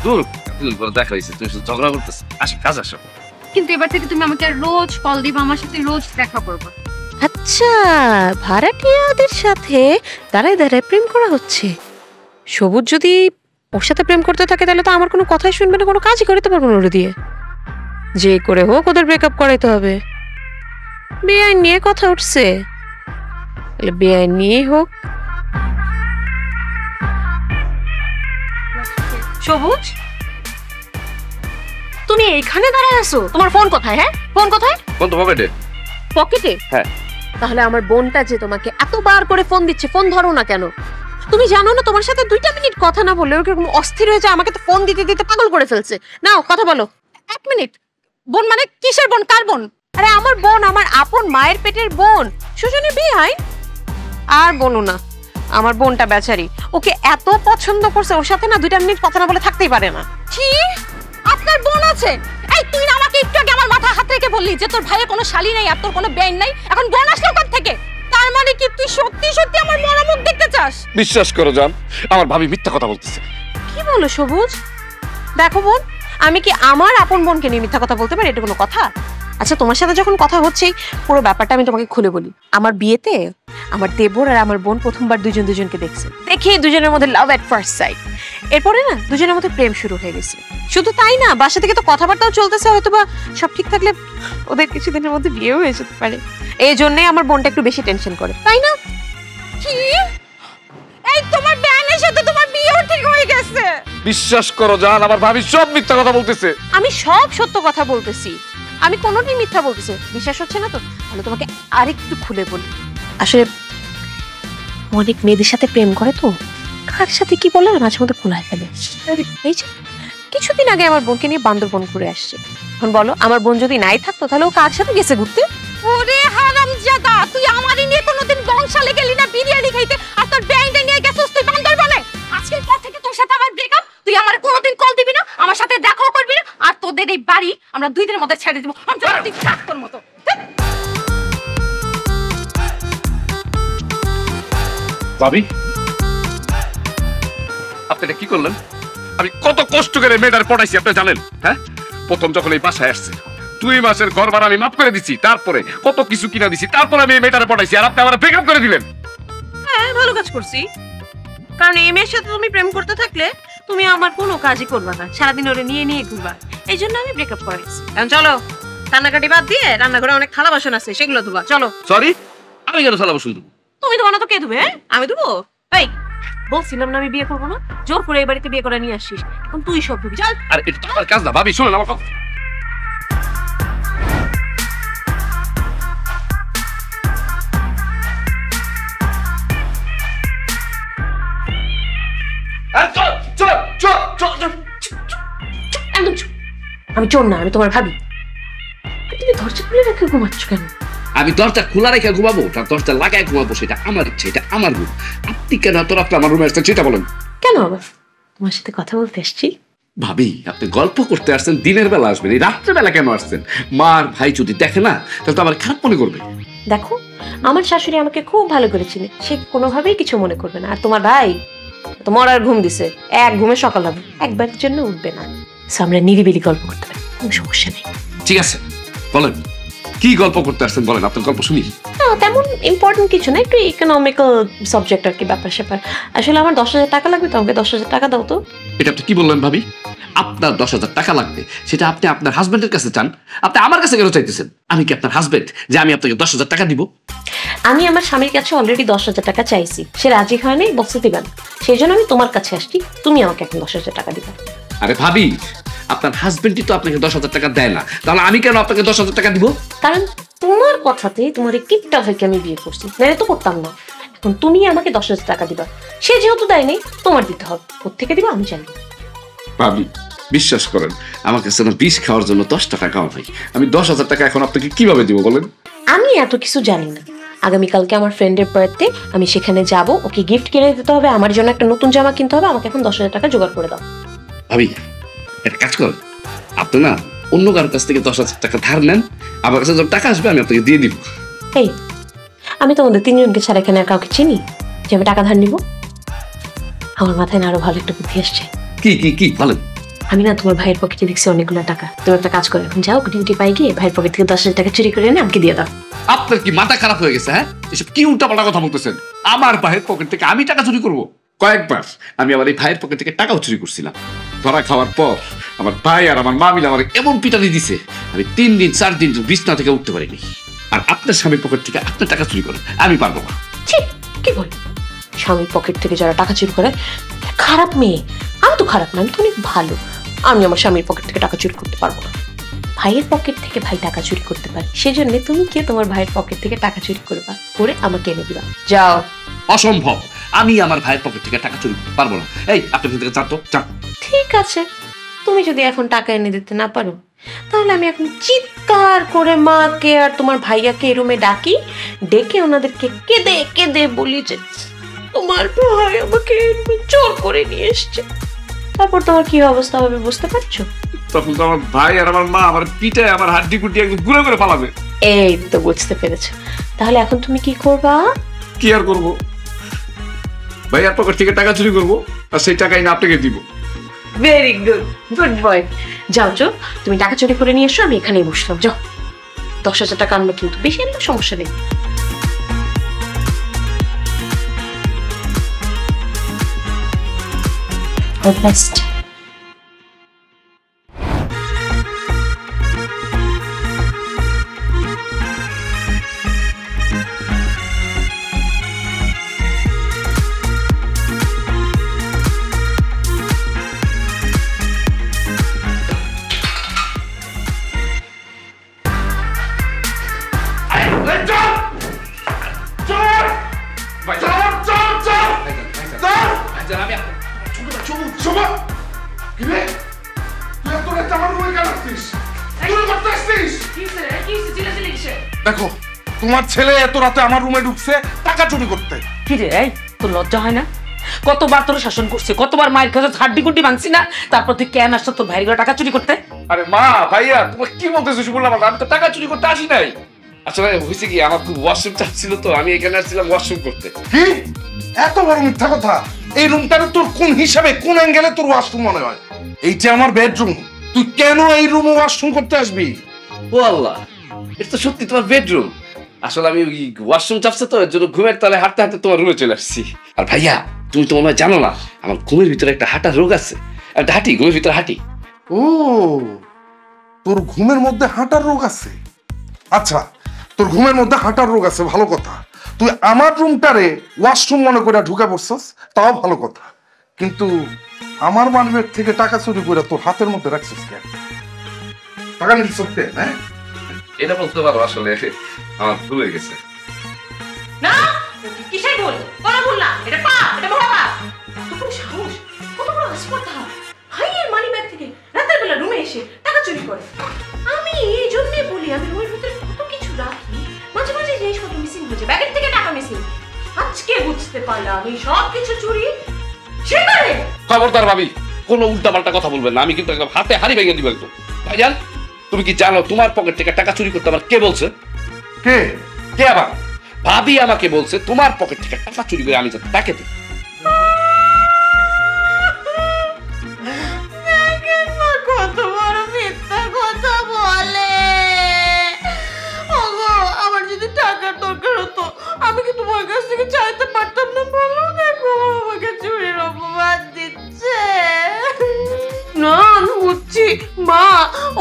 দূর, এতদিন পরে দেখা হয়েছে, তুমি শুধু ঝগড়া করতেছো। আসো, কাজ আসো।
কিন্তু এবার থেকে তুমি আমাকে রোজ কল দিবা, আমার সাথে রোজ দেখা করবে।
আচ্ছা, ভাড়াটিয়াদের সাথে দাঁড়ায় দাঁড়ায় প্রেম করা হচ্ছে। সবুজ যদি ওর সাথে প্রেম করতে থাকে তাহলে তো আমার কোনো কথাই শুনবে না, কোনো কাজই করতে পারবো না ওর দিয়ে। যে করে হোক ওদের ব্রেকআপ করাইতে হবে। বেআইন নিয়ে কথা উঠছে, তাহলে বেআইন নিয়েই হোক। সবুজ, তুমি এইখানে দাঁড়ায় আছো, তোমার ফোন কোথায়? হ্যাঁ, ফোন কোথায়?
কোন তো পকেটে?
পকেটে?
হ্যাঁ।
তাহলে আমার বোনটা যে তোমাকে এতবার করে ফোন দিচ্ছে, ফোন ধরো না কেন? তুমি জানো না তোমার সাথে 2টা মিনিট কথা না বললে ওরকম অস্থির হয়ে যায়, আমাকে তো ফোন দিতে দিতে পাগল করে ফেলছে। নাও কথা বলো।
1 মিনিট। বোন মানে কিসের বোন, কার বোন?
আরে আমার বোন, আমার আপন মায়ের পেটের বোন, সুজনের বিয়ে হয়। আর বলো না, আমার বোনটা বেচারি, ওকে এত পছন্দ করছে, ওর সাথে না 2টা মিনিট কথা না বলে থাকতেই পারে না।
কি আপনার বোন আছে? এই তুই না আমাকে একটু আগে আমার মাথা হাত রেখে বললি যে তোর ভাইয়ের কোনো শালি নাই আর তোর কোনো বেন নাই, এখন বোন আসলো কোথা থেকে? তার মানে কি তুই সত্যি সত্যি আমার মরা মুখ দেখতে চাস?
বিশ্বাস করো জান, আমার ভাবি মিথ্যা কথা বলতেছে।
কি বলো সবুজ? দেখো বোন, আমি কি আমার আপন বোনকে নিয়ে মিথ্যা কথা বলতে পারি? এটা কোনো কথা? আচ্ছা তোমার সাথে যখন কথা হচ্ছেই পুরো ব্যাপারটা আমি তোমাকে খুলে বলি। আমার বিয়েতে আমার দেবর আর আমার বোন প্রথমবার দুজনকে দেখছে, দেখি দুজনের মধ্যে লাভ এট ফার্স্ট সাইট। এরপরে না দুজনের মধ্যে প্রেম শুরু হয়ে গেছে। শুধু তাই না, বাসা থেকে তো কথাবার্তাও চলতেছে, হয়তো বা সব ঠিক থাকলে ওদের কিছুদিনের মধ্যে বিয়েও হয়ে যেতে পারে। এই জন্যই আমার বোনটা একটু বেশি টেনশন করে, তাই না?
কি এই তোমার বেনের সাথে তোমার বিয়েও ঠিক হয়ে গেছে?
বিশ্বাস করো জান, আমার ভাবি সব মিথ্যা কথা বলতেছে।
আমি সব সত্য কথা বলতেছি, আমি কোনোদিন মিথ্যা বলতেছি। বিশ্বাস হচ্ছে না তো, তাহলে তোমাকে আরেকটু খুলে বলি। আসলে অনেক মেয়েদের সাথে প্রেম করে তো, কার সাথে কি বলে মাঝে মধ্যে খোলায় ফেলে। এই যে কিছুদিন আগে আমার বোনকে নিয়ে বান্দরবন ঘুরে আসছে। এখন বলো, আমার বোন যদি নাই থাকতো তাহলে ও কার সাথে গেছে ঘুরতে?
ওরে হারামজাদা, তুই আমারই নিয়ে কোনোদিন বংশালে গেলি না বিরিয়ানি খাইতে, আর তোর ব্যাংকে নিয়ে গেছিস তুই বান্দরবনে। আজকের পর থেকে তোর সাথে আমার ব্রেকআপ, তুই আমার কোনোদিন কল দিবি না, আমার সাথে দেখাও করবি না, আর তোদের এই বাড়ি আমরা 2 দিনের মধ্যে ছেড়ে দিব। আমি তুই কাজ তোর মতো।
ভাবি, আপনি এটা কি করলেন? আমি কত কষ্ট করে মেয়েটার পড়াইছি আপনি জানেন? হ্যাঁ, প্রথম যখন এই বাসায় আসছে 2 মাসের ঘর ভাড়া আমি মাফ করে দিছি, তারপরে কত কিছু কিনা দিছি, তারপরে আমি এই মেয়েটারে পড়াইছি, আর আপনি আমার ব্রেকআপ করে দিলেন।
হ্যাঁ, ভালো কাজ করছি, কারণ এই মেয়ের সাথে তুমি প্রেম করতে থাকলে তুমি আমার কোনো কাজই করবা না, সারাদিন ওরে নিয়ে নিয়ে ঘুরবা। এই জন্য আমি ব্রেকআপ করেছি। এখন চলো, কান্নাকাটি বাদ দিয়ে রান্নাঘরে অনেক থালা বাসন আছে, সেগুলো ধোবা। চলো।
সরি, আমি কেন থালা বাসন ধুবো?
তুমি ধোবা না তো কে ধুবে? আমি ধুবো? এই বলছিলাম না আমি বিয়ে করবো না, জোর করে এই বাড়িতে বিয়ে করে নিয়ে আসছিস, এখন তুই সব ধুবি। চল।
আর এটা তো আমার কাজ না ভাবি, শুনুন আমার কথা।
একদম চুপ। আমি চোর না, আমি তোমার ভাবি। তুমি দরজা খুলে রেখে ঘুমাচ্ছ কেন?
আমি দরজা খোলা রেখে ঘুমাবো, তার দরজা লাগায় ঘুমাবো, সেটা আমার ইচ্ছে, এটা আমার রুম। আপনি কেন তোর আপনি আমার রুমে আসছেন সেটা বলেন।
কেন আবার? তোমার সাথে কথা বলতে আসছি।
ভাবি, আপনি গল্প করতে আসছেন, দিনের বেলা আসবেন, এই রাত্রেবেলা কেন আসছেন? মার ভাই যদি দেখে না তাহলে তো আমার খারাপ মনে করবে।
দেখো, আমার শাশুড়ি আমাকে খুব ভালো করে চিনে, সে কোনোভাবেই কিছু মনে করবে না। আর তোমার ভাই তোমার আর ঘুম দিছে, এক ঘুমে সকাল হবে, একবারের জন্য উঠবে না। আমরা নিরিবিলি গল্প করতে পারি, কোনো সমস্যা নেই।
ঠিক আছে, বলেন কি গল্প করতে আসছেন, বলেন আপনার গল্প শুনি।
না, তেমন ইম্পর্টেন্ট কিছু না, একটু ইকোনমিক্যাল সাবজেক্ট আর কি, ব্যাপার স্যাপার। আসলে আমার 10,000 টাকা লাগবে, তো আমাকে 10,000 টাকা দাও তো।
এটা আপনি কি বললেন ভাবি? আপনার 10,000 টাকা লাগবে, সেটা আপনি আপনার হাজবেন্ডের কাছে চান, আপনি আমার কাছে কেন চাইতেছেন? আমি কি আপনার হাজবেন্ড যে আমি আপনাকে 10,000 টাকা দিব?
আমি আমার স্বামীর কাছে অলরেডি 10,000 টাকা চাইছি, সে রাজি হয় নাই, বলতে দিবেন, সেই জন্য আমি তোমার কাছে আসছি, তুমি আমাকে এখন 10,000 টাকা দিবে।
আরে ভাবি, আপনার হাজবেন্ডই তো আপনাকে 10,000 টাকা দেয় না, তাহলে আমি কেন আপনাকে 10,000 টাকা দিব?
কারণ তোমার কথাতে তোমার এই কিপটা হয়ে আমি বিয়ে করছি, নাহলে তো করতাম না। এখন তুমি আমাকে 10,000 টাকা দিবা, সে যেহেতু দেয়নি তোমার দিতে হবে, কোত্থেকে দিবা আমি জানি।
ভাবি বিশ্বাস করেন, আমার কাছে না বিষ খাওয়ার জন্য 10 টাকা কাও নাই, আমি 10,000 টাকা এখন আপনাকে কিভাবে দিব বলেন?
আমি এত কিছু জানি না। আগামীকালকে আমার ফ্রেন্ডের বার্থডে, আমি সেখানে যাব, ওকে গিফট কিনে দিতে হবে, আমার জন্য একটা নতুন জামা কিনতে হবে, আমাকে এখন 10,000 টাকা জোগাড় করে দাও।
ভাবি একটা কাজ করেন, আপনি না অন্য কারোর কাছ থেকে 10,000 টাকা ধার নেন, আমার কাছে যখন টাকা আসবে আমি আপনাকে দিয়ে দিব।
এই, আমি তোমাদের 3 জনকে ছাড়া এখানে আর কাউকে চিনি যে আমি টাকা ধার নিব? আমার মাথায় না আরো ভালো একটা বুদ্ধি আসছে।
কি কি কি বলেন?
আমি না তোমার ভাইয়ের পকেটে দেখছি অনেকগুলো টাকা, তুমি একটা কাজ করো, এখন যাও ডিউটি পাই গিয়ে ভাইয়ের পকেট থেকে 10,000 টাকা চুরি করে এনে আমাকে দিয়ে দাও।
আপনার কি মাথা খারাপ হয়ে গেছে? হ্যাঁ, এসব কি উল্টাপাল্টা কথা বলতেছেন? আমার ভাইয়ের পকেট থেকে আমি টাকা চুরি করব? কয়েকবার আমি আমার এই ভাইয়ের পকেট থেকে টাকাও চুরি করছিলাম। ধরা খাওয়ার পর আমার ভাই আর আমার মা মিলে আমার এমন পিটানি দিছে, আমি 3 দিন 4 দিন বিছনা থেকে উঠতে পারিনি। আর আপনার স্বামীর পকেট থেকে আপনার টাকা চুরি করেন, আমি পারবো না।
ঠিক কি বল, স্বামীর পকেট থেকে যারা টাকা চুরি করে খারাপ মেয়ে। আমি তো খারাপ না, আমি তো অনেক ভালো। আমি আমার স্বামীর পকেট থেকে টাকা চুরি করতে পারবো না। ভাইয়ের পকেট থেকে ভাই টাকা চুরি করতে পারে, সেজন্য তুমি কি তোমার ভাইয়ের পকেট থেকে টাকা চুরি করবা, করে আমাকে এনে দিবা। যাও।
অসম্ভব, আমি আমার ভাইয়ের পকেট থেকে টাকা চুরি করতে পারবো না। এই আপনি এখান থেকে চান তো চান।
ঠিক আছে, তুমি যদি এখন টাকা এনে দিতে না পারো তাহলে আমি এখন চিৎকার করে মাকে আর তোমার ভাইয়াকে এই রুমে ডাকি, ডেকে ওনাদেরকে কেঁদে কেঁদে বলি যে তোমার ভাই আমাকে এই রুমে জোর করে নিয়ে এসছে। তারপর তোমার কি অবস্থা হবে বুঝতে পারছো?
তখন তো আমার ভাই আর আমার মা আমার পিঠে আমার হাড্ডি কুটি একদম গুঁড়ো করে পালাবে।
এই তো বুঝতে পেরেছো। তাহলে এখন তুমি কি করবা?
কি আর করবো, ভাইয়ার পকেট থেকে টাকা চুরি করবো আর সেই টাকাই না আপনাকে দিব।
Very good, good boy. যাও যাও, তুমি টাকা চুরি করে নিয়ে এসো, আমি এখানেই বসলাম। যাও, 10,000 টাকা আনবে, কিন্তু বেশি আনলে সমস্যা নেই। All the best.
দেখো তোমার ছেলে এত রাতে আমার রুমে ঢুকছে টাকা চুরি করতে।
কি রে, এই তোর লজ্জা হয় না? কতবার তোর শাসন করছে, কতবার মায়ের কাছে হাড্ডি কুটি ভাঙছি না, তারপর তুই কেন আসছো তোর ভাইয়ের টাকা চুরি করতে?
আরে মা ভাইয়া তোমার কি বলতেছো বললাম, আমি তো টাকা চুরি করতে আসি নাই। আসলে হয়েছে কি, আমার খুব ওয়াশরুম চাচ্ছিল তো আমি এখানে আসছিলাম ওয়াশরুম করতে।
কি এত বড় মিথ্যা কথা? এই রুমটারে তোর কোন হিসাবে কোন অ্যাঙ্গেলে তোর ওয়াশরুম মনে হয়? এইটা আমার বেডরুম, তুই কেন এই রুমে ওয়াশরুম করতে আসবি?
ও আল্লাহ, এটা তো সত্যি তোমার বেডরুম। আসলে আমি ওই ওয়াশরুম চাপছে তো এর জন্য ঘুমের তালে হাঁটতে হাঁটতে তোমার রুমে চলে আসছি। আর ভাইয়া তুমি তো মনে হয় জানো না, আমার ঘুমের ভিতরে একটা হাঁটার রোগ আছে, একটা হাঁটি ঘুমের ভিতরে হাঁটি।
ও, তোর ঘুমের মধ্যে হাঁটার রোগ আছে? আচ্ছা, তোর ঘুমের মধ্যে হাঁটার রোগ আছে ভালো কথা, তুই আমার রুমটারে ওয়াশরুম মনে করে ঢুকে পড়ছস তাও ভালো কথা, কিন্তু আমার মানিব্যাগ থেকে টাকা চুরি করে তোর হাতের মধ্যে রাখছিস কেন? টাকা নিচ্ছিস কেন? হ্যাঁ,
এটা বলতে পারো আসলে আমার ভুল হয়ে গেছে।
না, কিসের ভুল? বলা ভুল না, এটা পাপ, এটা মহা পাপ। কত বড় সাহস, কত বড় আসপর্ধা! ভাইয়ের মানিব্যাগ থেকে রাতের বেলা রুমে এসে টাকা চুরি করে। আমি এই জন্যই বলি, আমি রুমের ভিতরে কত কিছু রাখি, মাঝে মাঝে জিনিসপত্র মিসিং হচ্ছে, ব্যাগের থেকে টাকা মিসিং। আজকে বুঝতে পারলাম এই সব কিছু চুরি সেখানে।
খবরদার ভাবি, কোনো উল্টাপাল্টা কথা বলবেন না, আমি কিন্তু একদম হাতে হাড়ি ভেঙে দিব একদম। ভাইজান তুমি কি জানো তোমার পকেট থেকে টাকা চুরি করতে আমার কে বলছে?
কে?
কে আবার? ভাবি আমাকে বলছে তোমার পকেট থেকে টাকা চুরি করে আমি যাতে তাকে দিই।
কত বড় মিথ্যা কথা বলে! ওগো, আমার যদি টাকার দরকার হতো আমি কি তোমার কাছ থেকে চাইতে পারতাম না? বলো, দেখো আমাকে চুরির অপবাদ দিচ্ছে। না, আমি বুঝছি মা,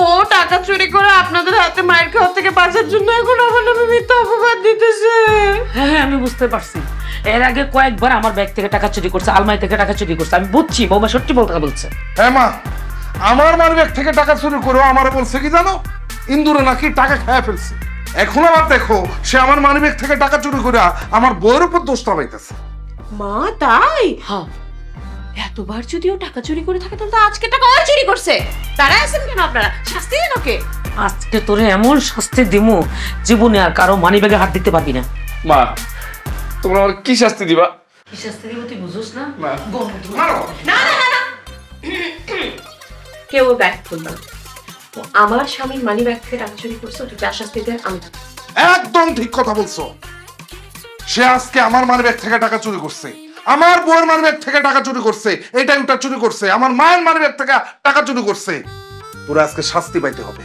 ও টাকা চুরি করে আপনাদের হাতে মায়ের খাওয়া থেকে বাঁচার জন্য এখন আমার নামে মিথ্যা অপবাদ দিতেছে।
হ্যাঁ, আমি বুঝতে পারছি। এর আগে কয়েকবার আমার ব্যাগ থেকে টাকা চুরি করছে, আলমারি থেকে টাকা চুরি করছে। আমি বুঝছি বৌমা সত্যি বলছে।
হ্যাঁ মা, আমার মানিব্যাগ থেকে টাকা চুরি করে আমার বলছে কি জানো, ইন্দুরে নাকি টাকা খেয়ে ফেলছে। এখন আবার দেখো সে আমার মানিব্যাগ থেকে টাকা চুরি করে আমার বউয়ের উপর দোষ চালাইতেছে।
মা তাই?
হ্যাঁ,
এতবার যদিও টাকা চুরি করে থাকে তাহলে তো আজকে টাকা ওই চুরি করছে। তারা আছেন কেন আপনারা? শাস্তি দেন ওকে।
আজকে তোরে এমন শাস্তি দিমু, জীবনে আর কারো মানিব্যাগে হাত দিতে পারবি না।
মা তোমরা আমার কি শাস্তি দিবা?
কি শাস্তি দিব তুই বুঝোস না?
মা
না না না না, কেউ ব্যাগ খুলবে না। ও আমার স্বামীর মানি ব্যাগ থেকে টাকা চুরি করছে, ওটা যা শাস্তি দেন আমি দেব।
একদম ঠিক কথা বলছো। সে আজকে আমার মানিব্যাগ থেকে টাকা চুরি করছে, আমার বউয়ের মানিব্যাগ থেকে টাকা চুরি করছে, এটা ওটা চুরি করছে, আমার মায়ের মানিব্যাগ থেকে টাকা চুরি করছে। তোরা আজকে শাস্তি পাইতে হবে,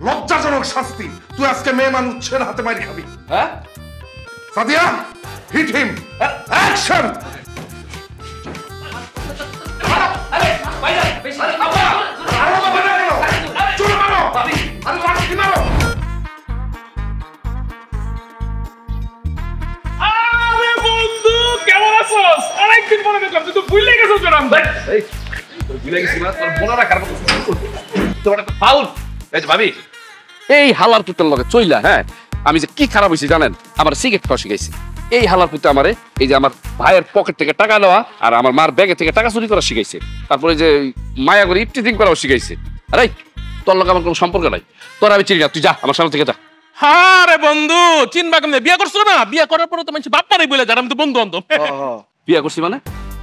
লজ্জাজনক শাস্তি। তুই আজকে মেয়ে মানুষের হাতে মারি খাবি।
হ্যাঁ
সাদিয়া, হিট হিম, অ্যাকশন!
অনেকদিন পরে দেখলাম, তুই তো ভুলে গেছিস ম্যাডাম। ভাই ভুলে গেছি না, তোর বোনারা কার মতো তোমার একটা ফাউল। এই যে ভাবি, এই হালার পুতের লগে চইলা, হ্যাঁ আমি যে কি খারাপ হইছি জানেন, আমার সিগারেট খাওয়া শিখাইছি। এই হালার পুতে আমারে এই যে আমার ভাইয়ের পকেট থেকে টাকা নেওয়া আর আমার মার ব্যাগে থেকে টাকা চুরি করা শিখাইছে, তারপরে যে মায়া করে ইফটিজিং করাও শিখাইছে। আরে তোর লোক আমার কোনো সম্পর্ক নাই, তোর আমি চিনি না, তুই যা আমার সামনে থেকে যা।
হ্যাঁ রে বন্ধু, চিনবা কেমনে? বিয়ে করছো না? বিয়ে করার পরে তো মানুষ বাপ মারাই বলে যার আমি তো বন্ধু বান্ধব।
বিয়ে করছি মানে?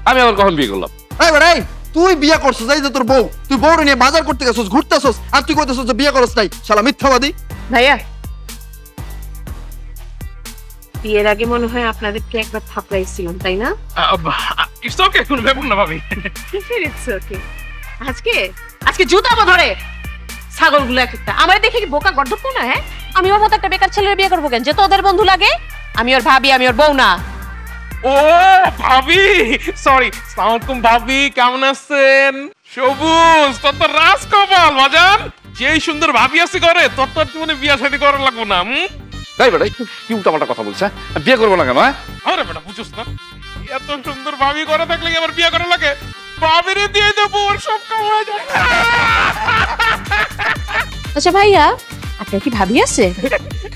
আমি আবার কখন বিয়ে করলাম?
এই তুই বিয়ে করছিস, এই যে তোর বউ, তুই বউ নিয়ে বাজার করতে গেছিস, ঘুরতেছিস, আর তুই কইতেছিস যে বিয়ে করছ নাই। শালা মিথ্যাবাদী।
ভাইয়া, বিয়ের আগে মনে হয় আপনাদেরকে একবার থাপড়াইছিলাম, তাই না?
ইটস ওকে, কোনো ব্যাপার না ভাবি।
It's okay. আজকে আজকে জুতাবো ধরে ছাগলগুলো একটা। আমার দেখে কি বোকা গর্ধব না? হ্যাঁ, আমি ওর মতো একটা বেকার ছেলের বিয়ে করবো কেন? যে তোদের বন্ধু লাগে? আমি ওর ভাবি, আমি ওর বউ না।
ও ভাবি, সরি। আসসালামু আলাইকুম ভাবি, কেমন আছেন? সবুজ, তোর তো রাজ কপাল বাজান। যেই সুন্দর ভাবি আছে করে, তোর তো জীবনে বিয়ে শাদী করা লাগবো না।
তাই বেটা কি উল্টাপাল্টা কথা বলছে? বিয়ে করবো না কেন?
আরে বেটা বুঝছ না, এত সুন্দর ভাবি করে থাকলে কি আবার বিয়ে করা লাগে? ভাবিরে দিয়ে দেবো, ওর সব কাম হয়ে যাবে।
আচ্ছা ভাইয়া, আপনার কি ভাবি আছে?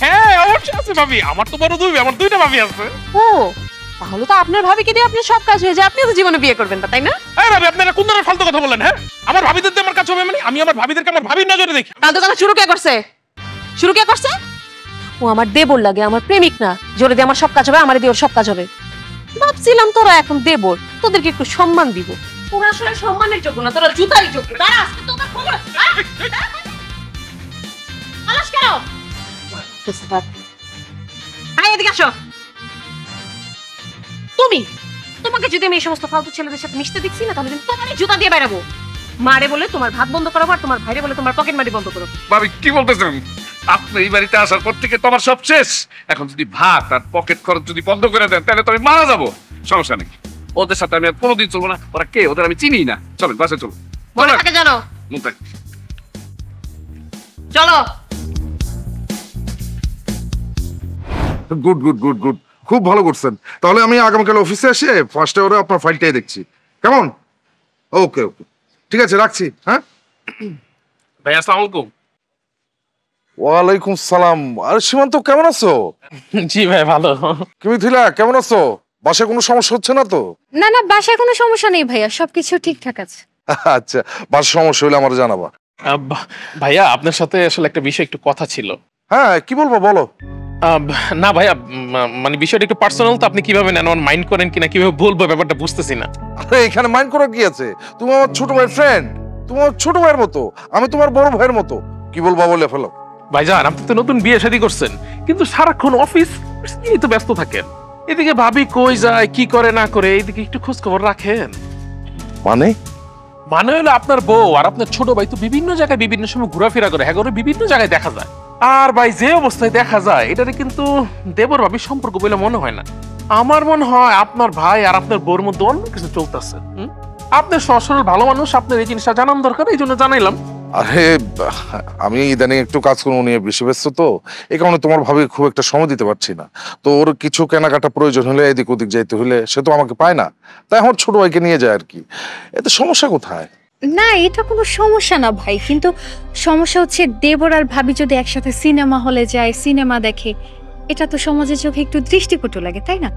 হ্যাঁ অবশ্যই আছে ভাবি, আমার তো বড় দুই, আমার দুইটা ভাবি আছে।
ও, তাহলে তো আপনার ভাবিকে দিয়ে আপনার সব কাজ হয়ে যায়, আপনি তো জীবনে বিয়ে করবেন না, তাই না?
এই ভাবি, আপনারা কোন ধরনের ফালতু কথা বলেন? হ্যাঁ, আমার ভাবিদের দিয়ে আমার কাজ হবে মানে? আমি আমার ভাবিদেরকে আমার ভাবির নজরে দেখি।
ফালতু কথা শুরু কে করছে? শুরু কে করছে? ও আমার দেবর লাগে, আমার প্রেমিক না। জোরে দিয়ে আমার সব কাজ হবে, আমার দিয়ে ওর সব কাজ হবে। ভাবছিলাম তোরা এখন দেবর, তোদেরকে একটু সম্মান দিব। তোরা আসলে সম্মানের যোগ্য না, তোরা জুতারই যোগ্য। দাঁড়া, আজকে তোদের খবর আছে। আলাস কেন? আয় এদিকে আসো। তোমাকে যদি আমি এই সমস্ত ফালতু ছেলেদের সাথে মিশতে দেখছি না, তাহলে তোমারই জুতা দিয়ে বেরাবো। মারে বলে তোমার ভাত বন্ধ করাবো, আর তোমার ভাইরে বলে তোমার পকেট মারি বন্ধ করবো।
ভাবি কি বলতেছেন? আপনি এই বাড়িতে আসার পর থেকে তোমার সব শেষ। এখন যদি ভাত আর পকেট খরচ যদি বন্ধ করে দেন, তাহলে তো আমি মারা যাবো। সমস্যা নেই, ওদের সাথে আমি আর কোনোদিন চলবো না। ওরা কে? ওদের আমি চিনি না। চলো বাসে চলো।
মনে থাকে জানো? চলো।
গুড গুড গুড গুড, খুব ভালো করছেন। তাহলে আমি আগামীকাল অফিসে এসে ফার্স্ট আওয়ারে আপনার ফাইলটাই দেখছি, কেমন? ওকে ওকে, ঠিক আছে, রাখছি। হ্যাঁ
ভাই, আসসালামু আলাইকুম।
ওয়ালাইকুম সালাম। আরে সীমান্ত, কেমন আছো?
জি ভাই, ভালো।
তুমি থিলা কেমন আছো? বাসায় কোনো সমস্যা হচ্ছে না তো?
না না, বাসায় কোনো সমস্যা নেই ভাইয়া, সবকিছু ঠিকঠাক আছে।
আচ্ছা, বাসায় সমস্যা হলে আমার জানাবা।
ভাইয়া, আপনার সাথে আসলে একটা বিষয় একটু কথা ছিল।
হ্যাঁ, কি বলবো বলো।
না ভাইয়া, মানে বিষয়টা একটু পার্সোনাল, তো আপনি কিভাবে নেন? আমার মাইন্ড করেন কিনা, কিভাবে বলবো ব্যাপারটা বুঝতেছি না।
আরে এখানে মাইন্ড করার কি আছে? তুমি আমার ছোট ভাইয়ের ফ্রেন্ড, তুমি আমার ছোট ভাইয়ের মতো, আমি তোমার বড় ভাইয়ের মতো। কি বলবো বলে ফেলো।
ভাইজান, আপনি তো নতুন বিয়ে শাদী করছেন, কিন্তু সারাক্ষণ অফিস নিয়ে তো ব্যস্ত থাকেন। এদিকে ভাবি কই যায়, কি করে না করে, এইদিকে একটু খোঁজ খবর রাখেন।
মানে
হলো আপনার বউ আর আপনার ছোট ভাই তো বিভিন্ন জায়গায় বিভিন্ন সময় ঘোরাফেরা করে, হ্যাঁ, বিভিন্ন জায়গায় দেখা যায়। আর ভাই যে অবস্থায় দেখা যায়, এটারে কিন্তু দেবর ভাবির সম্পর্ক বলে মনে হয় না। আমার মনে হয় আপনার ভাই আর আপনার বউর মধ্যে অন্য কিছু চলতেছে। আপনার সরাসরি ভালো মানুষ, আপনার এই জিনিসটা জানান দরকার, এই জন্য জানাইলাম।
আরে আমি ইদানিং একটু কাজকর্ম নিয়ে বেশি ব্যস্ত, তো এই কারণে তোমার ভাবে খুব একটা সময় দিতে পারছি না। তো ওর কিছু কেনাকাটা প্রয়োজন হলে, এদিক ওদিক যাইতে হলে, সে তো আমাকে পায় না, তাই আমার ছোট ভাইকে নিয়ে যায় আর কি। এতে সমস্যা কোথায়?
না, এটা কোনো সমস্যা না ভাই, কিন্তু সমস্যা হচ্ছে দেবর আর ভাবি যদি একসাথে সিনেমা হলে যায়, সিনেমা দেখে, এটা তো সমাজের চোখে একটু দৃষ্টিকটু লাগে, তাই না?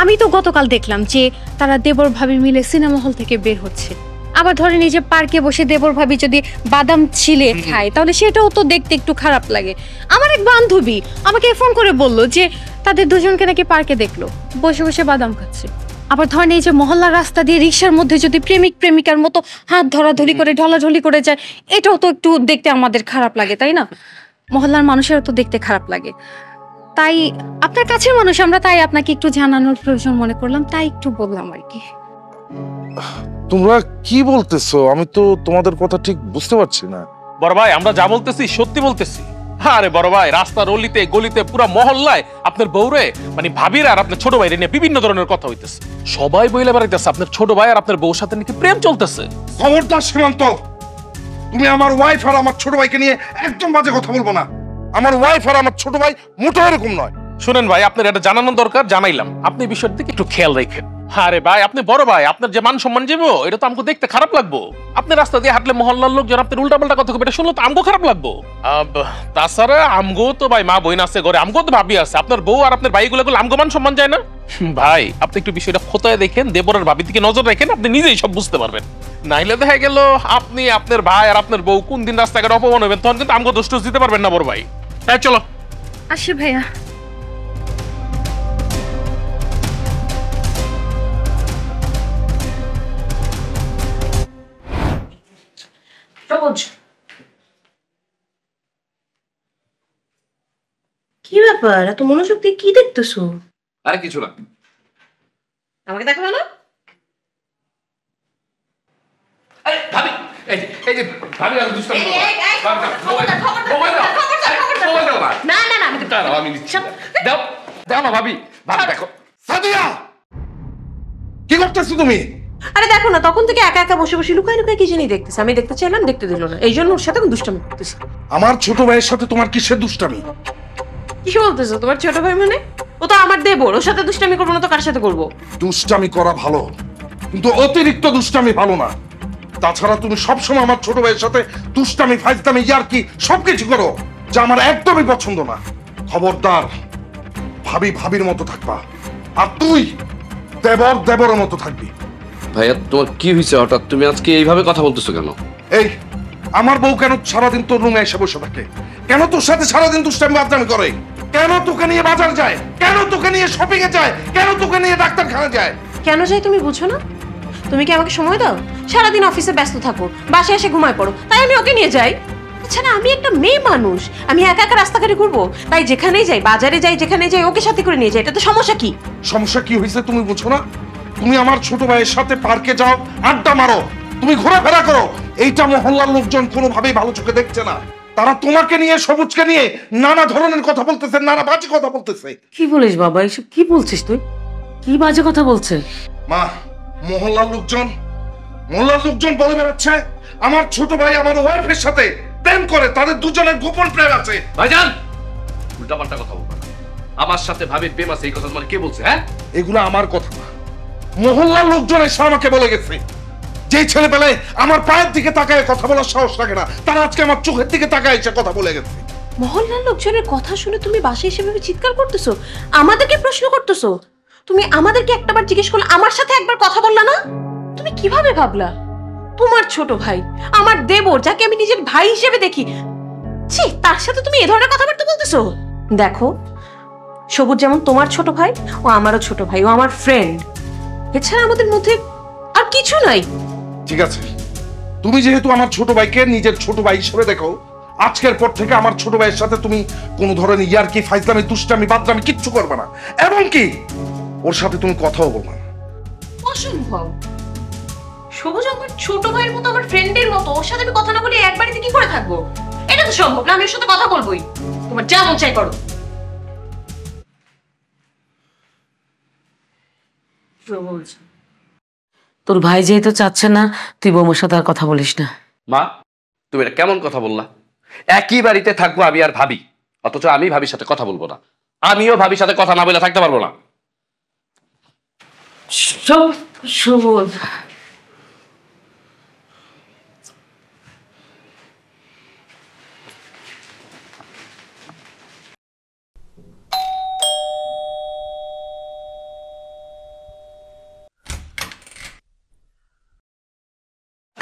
আমি তো গতকাল দেখলাম যে তারা দেবর ভাবি মিলে সিনেমা হল থেকে বের হচ্ছে। আবার ধরেন এই যে পার্কে বসে দেবর ভাবি যদি বাদাম ছিলে খায়, তাহলে সেটাও তো দেখতে একটু খারাপ লাগে। আমার এক বান্ধবী আমাকে ফোন করে বললো যে তাদের দুজনকে নাকি পার্কে দেখলো বসে বসে বাদাম খাচ্ছে। আবার ধরেন এই যে মহল্লার রাস্তা দিয়ে রিক্সার মধ্যে যদি প্রেমিক প্রেমিকার মতো হাত ধরাধরি করে ঢলাঢলি করে যায়, এটাও তো একটু দেখতে আমাদের খারাপ লাগে, তাই না? মহল্লার মানুষেরও তো দেখতে খারাপ লাগে। তাই আপনার কাছের মানুষ আমরা, তাই আপনাকে একটু জানানোর প্রয়োজন মনে করলাম, তাই একটু বললাম আর কি।
তোমরা কি বলতেছো? আমি তো তোমাদের কথা ঠিক বুঝতে পারছি না।
বড় ভাই, আমরা যা বলতেছি সত্যি বলতেছি। আরে বড় ভাই, রাস্তার অলিতে গলিতে পুরো মহল্লায় আপনার বউরে, মানে ভাবির আর আপনার ছোট ভাইরে নিয়ে বিভিন্ন ধরনের কথা হইতেছে। সবাই বইলে বেড়াইতেছে আপনার ছোট ভাই আর আপনার বউর সাথে নাকি প্রেম চলতেছে।
খবরদার সীমান্ত, তুমি আমার ওয়াইফ আর আমার ছোট ভাইকে নিয়ে একদম বাজে কথা বলবো না। আমার ওয়াইফ আর আমার ছোট ভাই মোটেও এরকম নয়।
শুনেন ভাই, আপনার এটা জানানো দরকার, জানাইলাম। আপনি বিষয়টার দিকে একটু খেয়াল রাখেন। আরে ভাই আপনি বড় ভাই, আপনার যে মান সম্মান যাবো এটা তো আমাকে দেখতে খারাপ লাগবো। আপনি রাস্তা দিয়ে হাঁটলে মহল্লার লোকজন আপনার উল্টাপাল্টা কথা এটা শুনলে তো আমগো খারাপ লাগবো। তাছাড়া আমগো তো ভাই মা বোন আছে ঘরে, আমগো তো ভাবি আছে, আপনার বউ আর আপনার ভাইগুলো করলে আমগো মান সম্মান যায় না? ভাই আপনি একটু বিষয়টা খোঁতায় দেখেন, দেবরের ভাবির দিকে নজর রাখেন, আপনি নিজেই সব বুঝতে পারবেন। নাইলে দেখা গেল আপনি আপনার ভাই আর আপনার বউ কোন দিন রাস্তাঘাটে অপমান হবেন, তখন কিন্তু আমগো দোষ টোষ দিতে পারবেন না বড় ভাই। তাই চলো
আসি ভাইয়া।
কি ব্যাপার, এত মনোযোগ দিয়ে কি দেখতেছো?
আরে কিছু না।
আমাকে দেখাবে না?
আরে ভাবি, এই যে ভাবি আর দুষ্টামি করো না। মোবাইল দাও না।
না না না, আমি
দাও, আমি নিচ্ছি। দাও দাও না ভাবি, ভাবি দেখো।
সাদিয়া, কি করতেছো তুমি?
আরে দেখো না, তখন থেকে একা একা বসে বসে লুকাই লুকাই কি জানি দেখতেছে। আমি দেখতে চাইলাম, দেখতে দিল না, এই জন্য ওর সাথে দুষ্টামি করতেছি।
আমার ছোট ভাইয়ের সাথে তোমার কিসের দুষ্টামি?
কি বলতেছো? তোমার ছোট ভাই মানে? ও তো আমার দেবর, ওর সাথে দুষ্টামি করবো না তো কার সাথে করবো?
দুষ্টামি করা ভালো, কিন্তু অতিরিক্ত দুষ্টামি ভালো না। তাছাড়া তুমি সবসময় আমার ছোট ভাইয়ের সাথে দুষ্টামি, ফাইজলামি, ইয়ার্কি সবকিছু করো, যা আমার একদমই পছন্দ না। খবরদার, ভাবি ভাবির মতো থাকবা, আর তুই দেবর দেবরের মতো থাকবি।
ভাইয়া তোমার কি হয়েছে হঠাৎ? তুমি আজকে এইভাবে কথা বলতেছো কেন?
এই আমার বউ কেন সারাদিন তোর রুমে এসে বসে থাকে? কেন তোর সাথে সারাদিন দুষ্টামি বাদনামি করে? কেন তোকে নিয়ে বাজার যায়? কেন তোকে নিয়ে শপিং এ যায়? কেন তোকে নিয়ে ডাক্তারখানা যায়?
কেন যাই তুমি বুঝো না? তুমি কি আমাকে সময় দাও? সারাদিন অফিসে ব্যস্ত থাকো, বাসায় এসে ঘুমায় পড়ো, তাই আমি ওকে নিয়ে যাই। আচ্ছা না, আমি একটা মেয়ে মানুষ, আমি একা একা রাস্তাঘাটে ঘুরবো? তাই যেখানেই যাই, বাজারে যাই, যেখানে যাই ওকে সাথে করে নিয়ে যাই। এটা তো সমস্যা কি?
সমস্যা কি হয়েছে তুমি বুঝো না? তুমি আমার ছোট ভাইয়ের সাথে পার্কে যাও, আড্ডা মারো, তুমি ঘোরাফেরা করো, এইটা মহল্লার লোকজন কোনোভাবেই ভালো চোখে দেখছে না। তারা তোমাকে নিয়ে, সবুজকে নিয়ে নানা ধরনের কথা বলতেছে, নানা বাজে কথা বলতেছে।
কি বলিস বাবা, এসব কি বলছিস তুই? কি বাজে কথা বলছে?
মা, মহল্লার লোকজন বলে বেড়াচ্ছে আমার ছোট ভাই আমার ওয়াইফের সাথে প্রেম করে, তাদের দুজনের গোপন প্রেম আছে।
ভাইজান উল্টাপাল্টা কথা বলবা না। আমার সাথে ভাবির প্রেম আছে এই কথা তোমার কে বলছে? হ্যাঁ,
এগুলো আমার কথা না, মহল্লার লোকজন এসে আমাকে বলে গেছে। যে ছেলেবেলায় আমার পায়ের দিকে তাকায় কথা বলার সাহস লাগে না, তারা আজকে আমার চোখের দিকে তাকায় এসে কথা বলে গেছে।
মহল্লার লোকজনের কথা শুনে তুমি বাসায় এসে ভেবে চিৎকার করতেছো, আমাদেরকে প্রশ্ন করতেছো। তুমি আমাদেরকে একটাবার জিজ্ঞেস করলে, আমার সাথে একবার কথা বললা না? তুমি কিভাবে ভাবলা তোমার ছোট ভাই, আমার দেবর, যাকে আমি নিজের ভাই হিসেবে দেখি, ছি, তার সাথে তুমি এ ধরনের কথাবার্তা বলতেছো? দেখো, সবুজ যেমন তোমার ছোট ভাই, ও আমারও ছোট ভাই, ও আমার ফ্রেন্ড। এছাড়া আমাদের মধ্যে আর কিছু নাই।
ঠিক আছে, তুমি যেহেতু আমার ছোট ভাইকে নিজের ছোট ভাই হিসেবে দেখো, আজকের পর থেকে আমার ছোট ভাইয়ের সাথে তুমি কোনো ধরনের ইয়ার্কি, ফাইজলামি, দুষ্টামি, বাদলামি কিচ্ছু করবে না, এবং কি ওর সাথে তুমি কথাও বলবে না।
অসম্ভব। সবুজ আমার ছোট ভাইয়ের মতো, আমার ফ্রেন্ডের মতো, ওর সাথে আমি কথা না বলে এক বাড়িতে কি করে থাকবো? এটা তো সম্ভব না। আমি ওর সাথে কথা বলবোই, তোমার যা মন চাই করো।
তোর ভাই যেহেতু চাচ্ছে না, তুই বৌমার সাথে আর কথা বলিস না।
মা, তুমি এটা কেমন কথা বললা? একই বাড়িতে থাকবো আমি আর ভাবি, অথচ আমি ভাবির সাথে কথা বলবো না। আমিও ভাবির সাথে কথা না বলে থাকতে পারবো না।
সবুজ,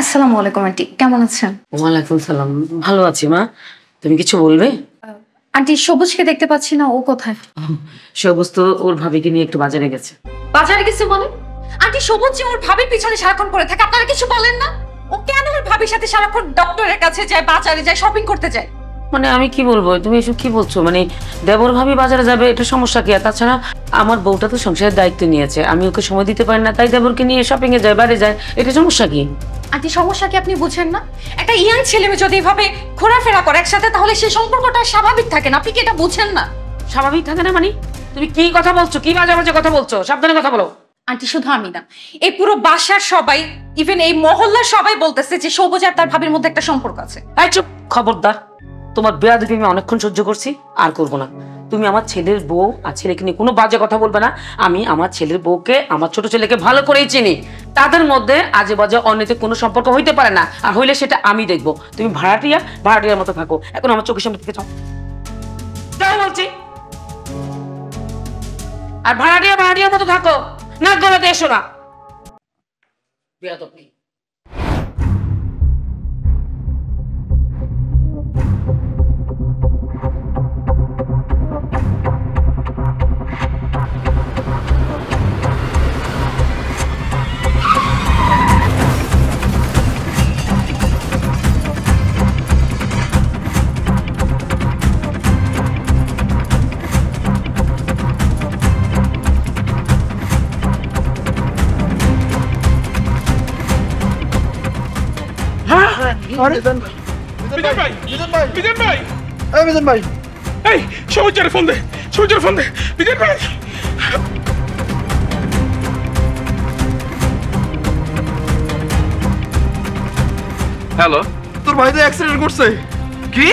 আসসালামু আলাইকুম আন্টি, কেমন আছেন?
ওয়ালাইকুম সালাম। ভালো আছি মা, তুমি কিছু বলবে?
আন্টি, সবুজকে দেখতে পাচ্ছি না, ও কোথায়?
সবুজ তো ওর ভাবিকে নিয়ে একটু বাজারে গেছে।
বাজারে গেছে বলে? আন্টি, সবুজ যে ওর ভাবির পিছনে সারাক্ষণ পড়ে থাকে, আপনারা কিছু বলেন না? ও কেন ওর ভাবির সাথে সারাক্ষণ ডক্টরের কাছে যায়, বাজারে যায়, শপিং করতে যায়?
মানে আমি কি বলবো, তুমি এসব কি বলছো? মানে দেবর ভাবি বাজারে যাবে, এটা সমস্যা কি? আর তাছাড়া আমার বউটা তো সংসারের দায়িত্ব নিয়েছে, আমি ওকে সময় দিতে পারি না, তাই দেবরকে নিয়ে শপিং এ যায়, বাইরে যায়, এটা সমস্যা কি?
আন্টি, সমস্যা কি আপনি বুঝেন না? একটা ইয়াং ছেলে মেয়ে যদি এভাবে ঘোরাফেরা করে একসাথে, তাহলে সেই সম্পর্কটা স্বাভাবিক থাকে না। আপনি কি এটা বুঝেন না?
স্বাভাবিক থাকে না মানে? তুমি কি কথা বলছো? কি বাজে বাজে কথা বলছো? সাবধানে কথা বলো।
আন্টি, শুধু আমি না, এই পুরো বাসার সবাই, ইভেন এই মহল্লার সবাই বলতেছে যে সবুজ আর তার ভাবির মধ্যে একটা সম্পর্ক আছে।
এই চুপ, খবরদার। তোমার বেয়াদবি আমি অনেকক্ষণ সহ্য করছি, আর করবো না। তুমি আমার ছেলের বউ আর ছেলেকে নিয়ে কোনো বাজে কথা বলবে না। আমি আমার ছেলের বউকে আমার ছোট ছেলেকে ভালো করেই চিনি। তাদের মধ্যে আজে বাজে অনৈতিক কোনো সম্পর্ক হইতে পারে না, আর হইলে সেটা আমি দেখবো। তুমি ভাড়াটিয়ার মতো থাকো, এখন আমার চোখের সামনে থেকে যাও বলছি। আর ভাড়াটিয়ার মতো থাকো, নাক গলাতে এসো না। বেয়াদব নেই।
বিজন ভাই, বিজন ভাই,
এই মিজান ভাই,
এই সবুজের ফোন দে, সবুজের ফোন দে, বিজন ভাই।
হ্যালো,
তোর ভাই তো অ্যাক্সিডেন্ট করছে।
কি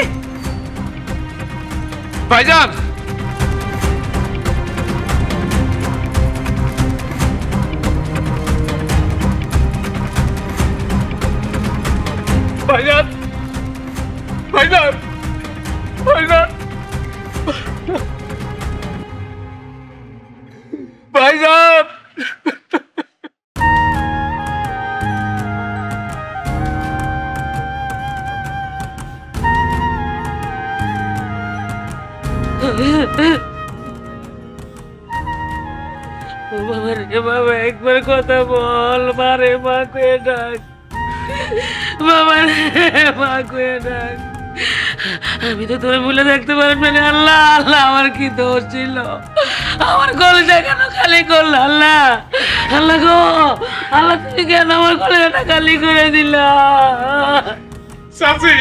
ভাইজান?
ভাইজান, ভাইজান, ভাইজান, ভাইজান।
বাবা রে বাবা, একবার কথা বল, মারে মা কয়ে ডাক, বাবা রে মা কয়ে ডাক। আমি তো তোরে ভুলে দেখতে পারেন মানে আল্লাহ, আল্লাহ আমার কি দোষ ছিল? আমার কলেজা কেন খালি করলো? আল্লাহ, আল্লাহ গো, আল্লাহ তুমি কেন আমার কলেজাটা খালি করে দিলা?
চাচি,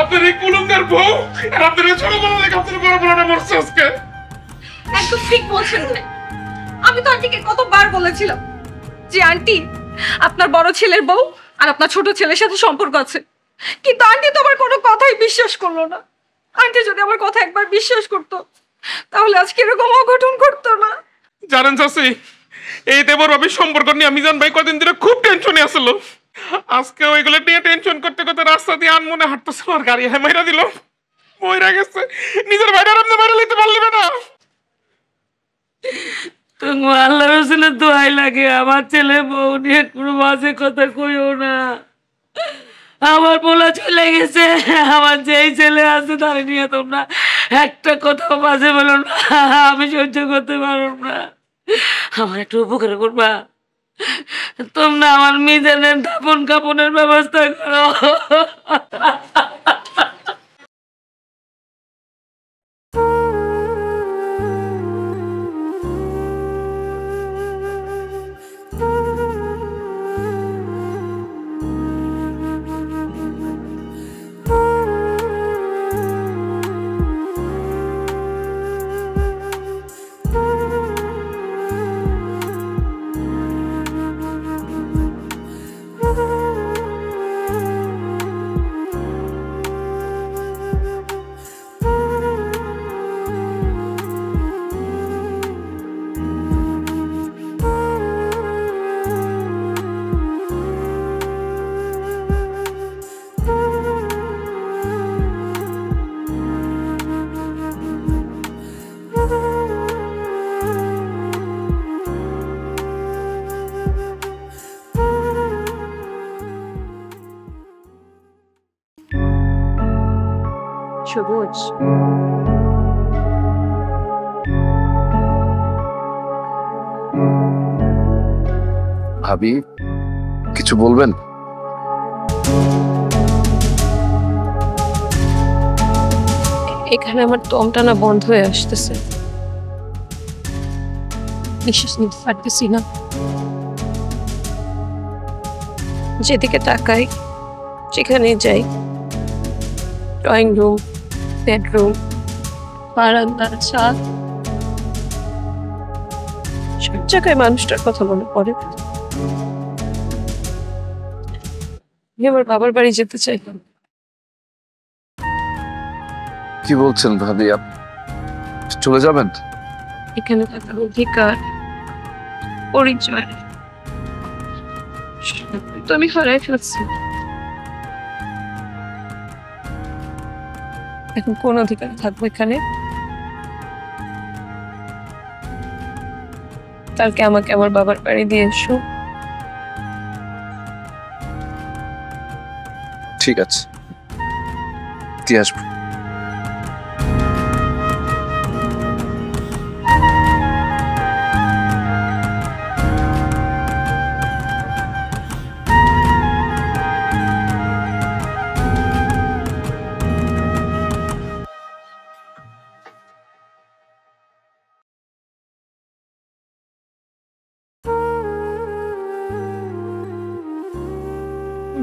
আপনার এই কুলঙ্গার বউ আর আপনার এই ছোটবেলা থেকে আপনার বড় বড়টা মরছে আজকে।
একদম ঠিক বলছেন ভাই। আমি তো আন্টিকে কতবার বলেছিলাম যে আন্টি আপনার বড় ছেলের বউ আর আপনার ছোট ছেলের সাথে সম্পর্ক আছে, কিন্তু আন্টি তো আমার কোনো কথাই বিশ্বাস করলো না। আন্টি যদি আমার কথা একবার বিশ্বাস করতো তাহলে আজকে এরকম অঘটন করতো না।
জানেন চাচি, এই দেবর ভাবির সম্পর্ক নিয়ে মিজান ভাই কদিন ধরে খুব টেনশনে আসলো। আজকে ওইগুলো নিয়ে টেনশন করতে করতে রাস্তা দিয়ে আনমনে হাঁটতেছিল আর গাড়ি মাইরা দিল, মইরা গেছে। নিজের ভাইটা আপনি মাইরা লইতে পারলি না।
তুমি আল্লাহ রসুলের দোয়াই লাগে, আমার ছেলে বউ নিয়ে কোনো বাজে কথা কইও না। আমার পোলা চলে গেছে, আমার যেই ছেলে আছে তারে নিয়ে তোমরা একটা কথা বাজে বলো না, আমি সহ্য করতে পারব না। আমার একটু উপকার করবা, তোমরা আমার মিজানের দাপন কাপনের ব্যবস্থা করো।
সবুজ,
ভাবি কিছু বলবেন?
এখানে আমার দমটা না বন্ধ হয়ে আসতেছে, নিঃশ্বাস নিতে পারতেছি না। যেদিকে তাকাই যেখানে যাই, ড্রয়িং রুম, বেডরুম, বারান্দা, ছাদ, সব জায়গায় মানুষটার কথা মনে পড়ে। আমি আমার বাবার বাড়ি যেতে চাইলাম।
কি বলছেন ভাবি? চলে যাবেন?
এখানে থাকার অধিকার, পরিচয় তো আমি হারাই ফেলছি। এখন কোন অধিকার থাকবো এখানে? কালকে আমাকে আমার বাবার বাড়ি দিয়ে এসো।
ঠিক আছে, দিয়ে আসবো।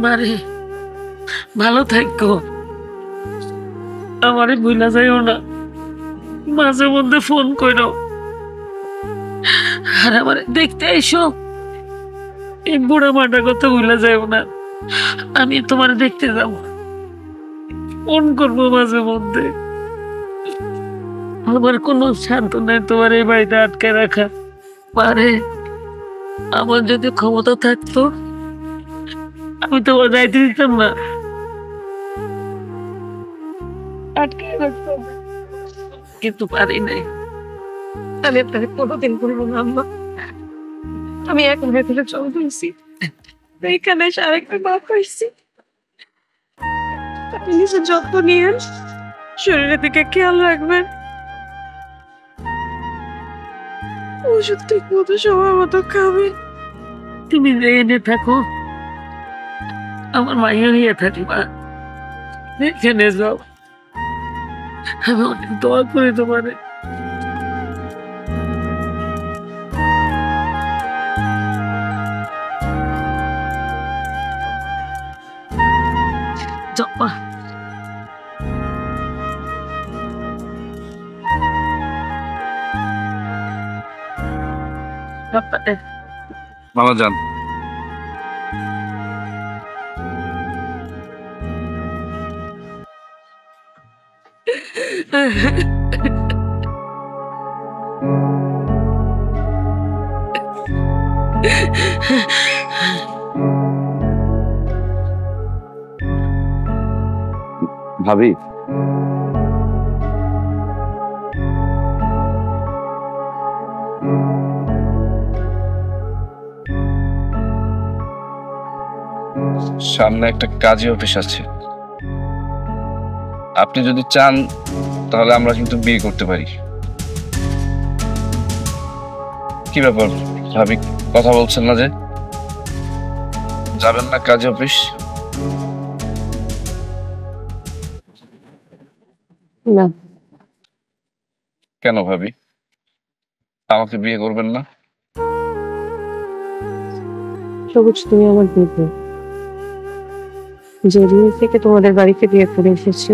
মারে ভালো থাকো, আমারে ভুলা যাইও না, মাঝে মধ্যে ফোন করো আর আমার দেখতে এসো। এই বুড়া মাটার কথা ভুলা যাইও না, আমি তোমার দেখতে যাব, ফোন করবো মাঝে মধ্যে। আমার কোনো শান্ত নাই তোমার এই বাড়িতে আটকে রাখা। পারে আমার যদি ক্ষমতা থাকতো আমি তোমার যাইতে দিতাম না, আটকে রাখতাম, কিন্তু পারি নাই।
আমি আপনাকে কোনোদিন বলবো না আম্মা, আমি এখন ভেতরে জল দিয়েছি, এইখানে এসে আরেকটা মা পাইছি। আপনি নিজের যত্ন নিয়েন, শরীরের দিকে খেয়াল রাখবেন, ওষুধ ঠিক মতো সময় মতো খাবেন।
তুমি যে এনে থাকো, আমার মাইয়া হইয়া থাকিবা, এখানে যাও, আমি অনেক দোয়া করি তোমারে। যাও
মামা যান। ভাবি, সামনে একটা কাজী অফিস আছে, আপনি যদি চান তাহলে আমরা কিন্তু বিয়ে করতে পারি। কি ব্যাপার ভাবি, কথা বলছেন না যে? যাবেন না কাজী অফিস?
না।
কেন ভাবি, আমাকে বিয়ে করবেন না?
সবুজ, তুমি আমার দিদি, যেদিন থেকে তোমাদের বাড়িতে বিয়ে করে এসেছি,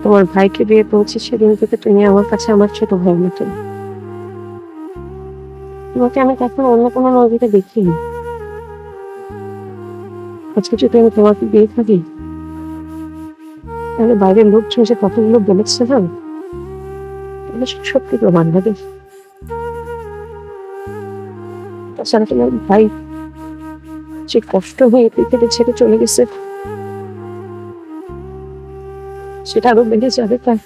তোমার ভাইকে বিয়ে করেছি, সেদিন থেকে তুমি আমার কাছে আমার ছোট ভাই মতো। তোমাকে আমি কখনো অন্য কোনো নজরে দেখিনি। আজকে যদি আমি তোমাকে বিয়ে থাকি, তাহলে বাইরের লোকজন যে কতগুলো বলেছে না, তাহলে সত্যি প্রমাণ হবে। তাছাড়া তোমার ভাই যে কষ্ট হয়ে পৃথিবী ছেড়ে চলে গেছে, সেটা আরো বেড়ে যাবে। তাই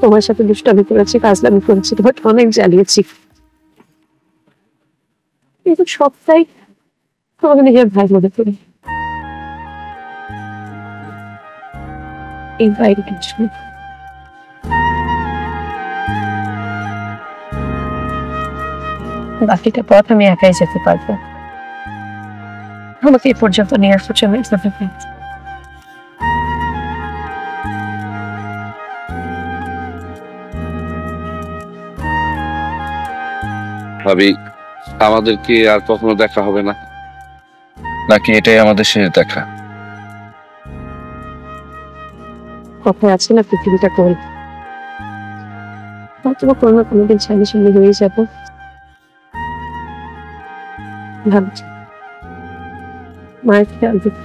তোমার সাথে দুষ্টামি করেছি, কাজলামি করেছি, তোমাকে অনেক জ্বালিয়েছি, কিন্তু সবটাই তোমাকে নিজের ভাই মনে করি। এই বাইরে কিছু বাকিটা পথ আমি একাই যেতে পারবো। আমাকে এই পর্যন্ত নিয়ে আসার জন্য
ভাবি, আমাদের কি আর কখনো দেখা হবে না, নাকি এটাই আমাদের শেষ দেখা?
কথা আছে না, পৃথিবীটা কোন, হয়তো কোনো না কোনোদিন সামনে সামনে হয়ে যাবো। ভাবছি মায়ের খেয়াল দিতে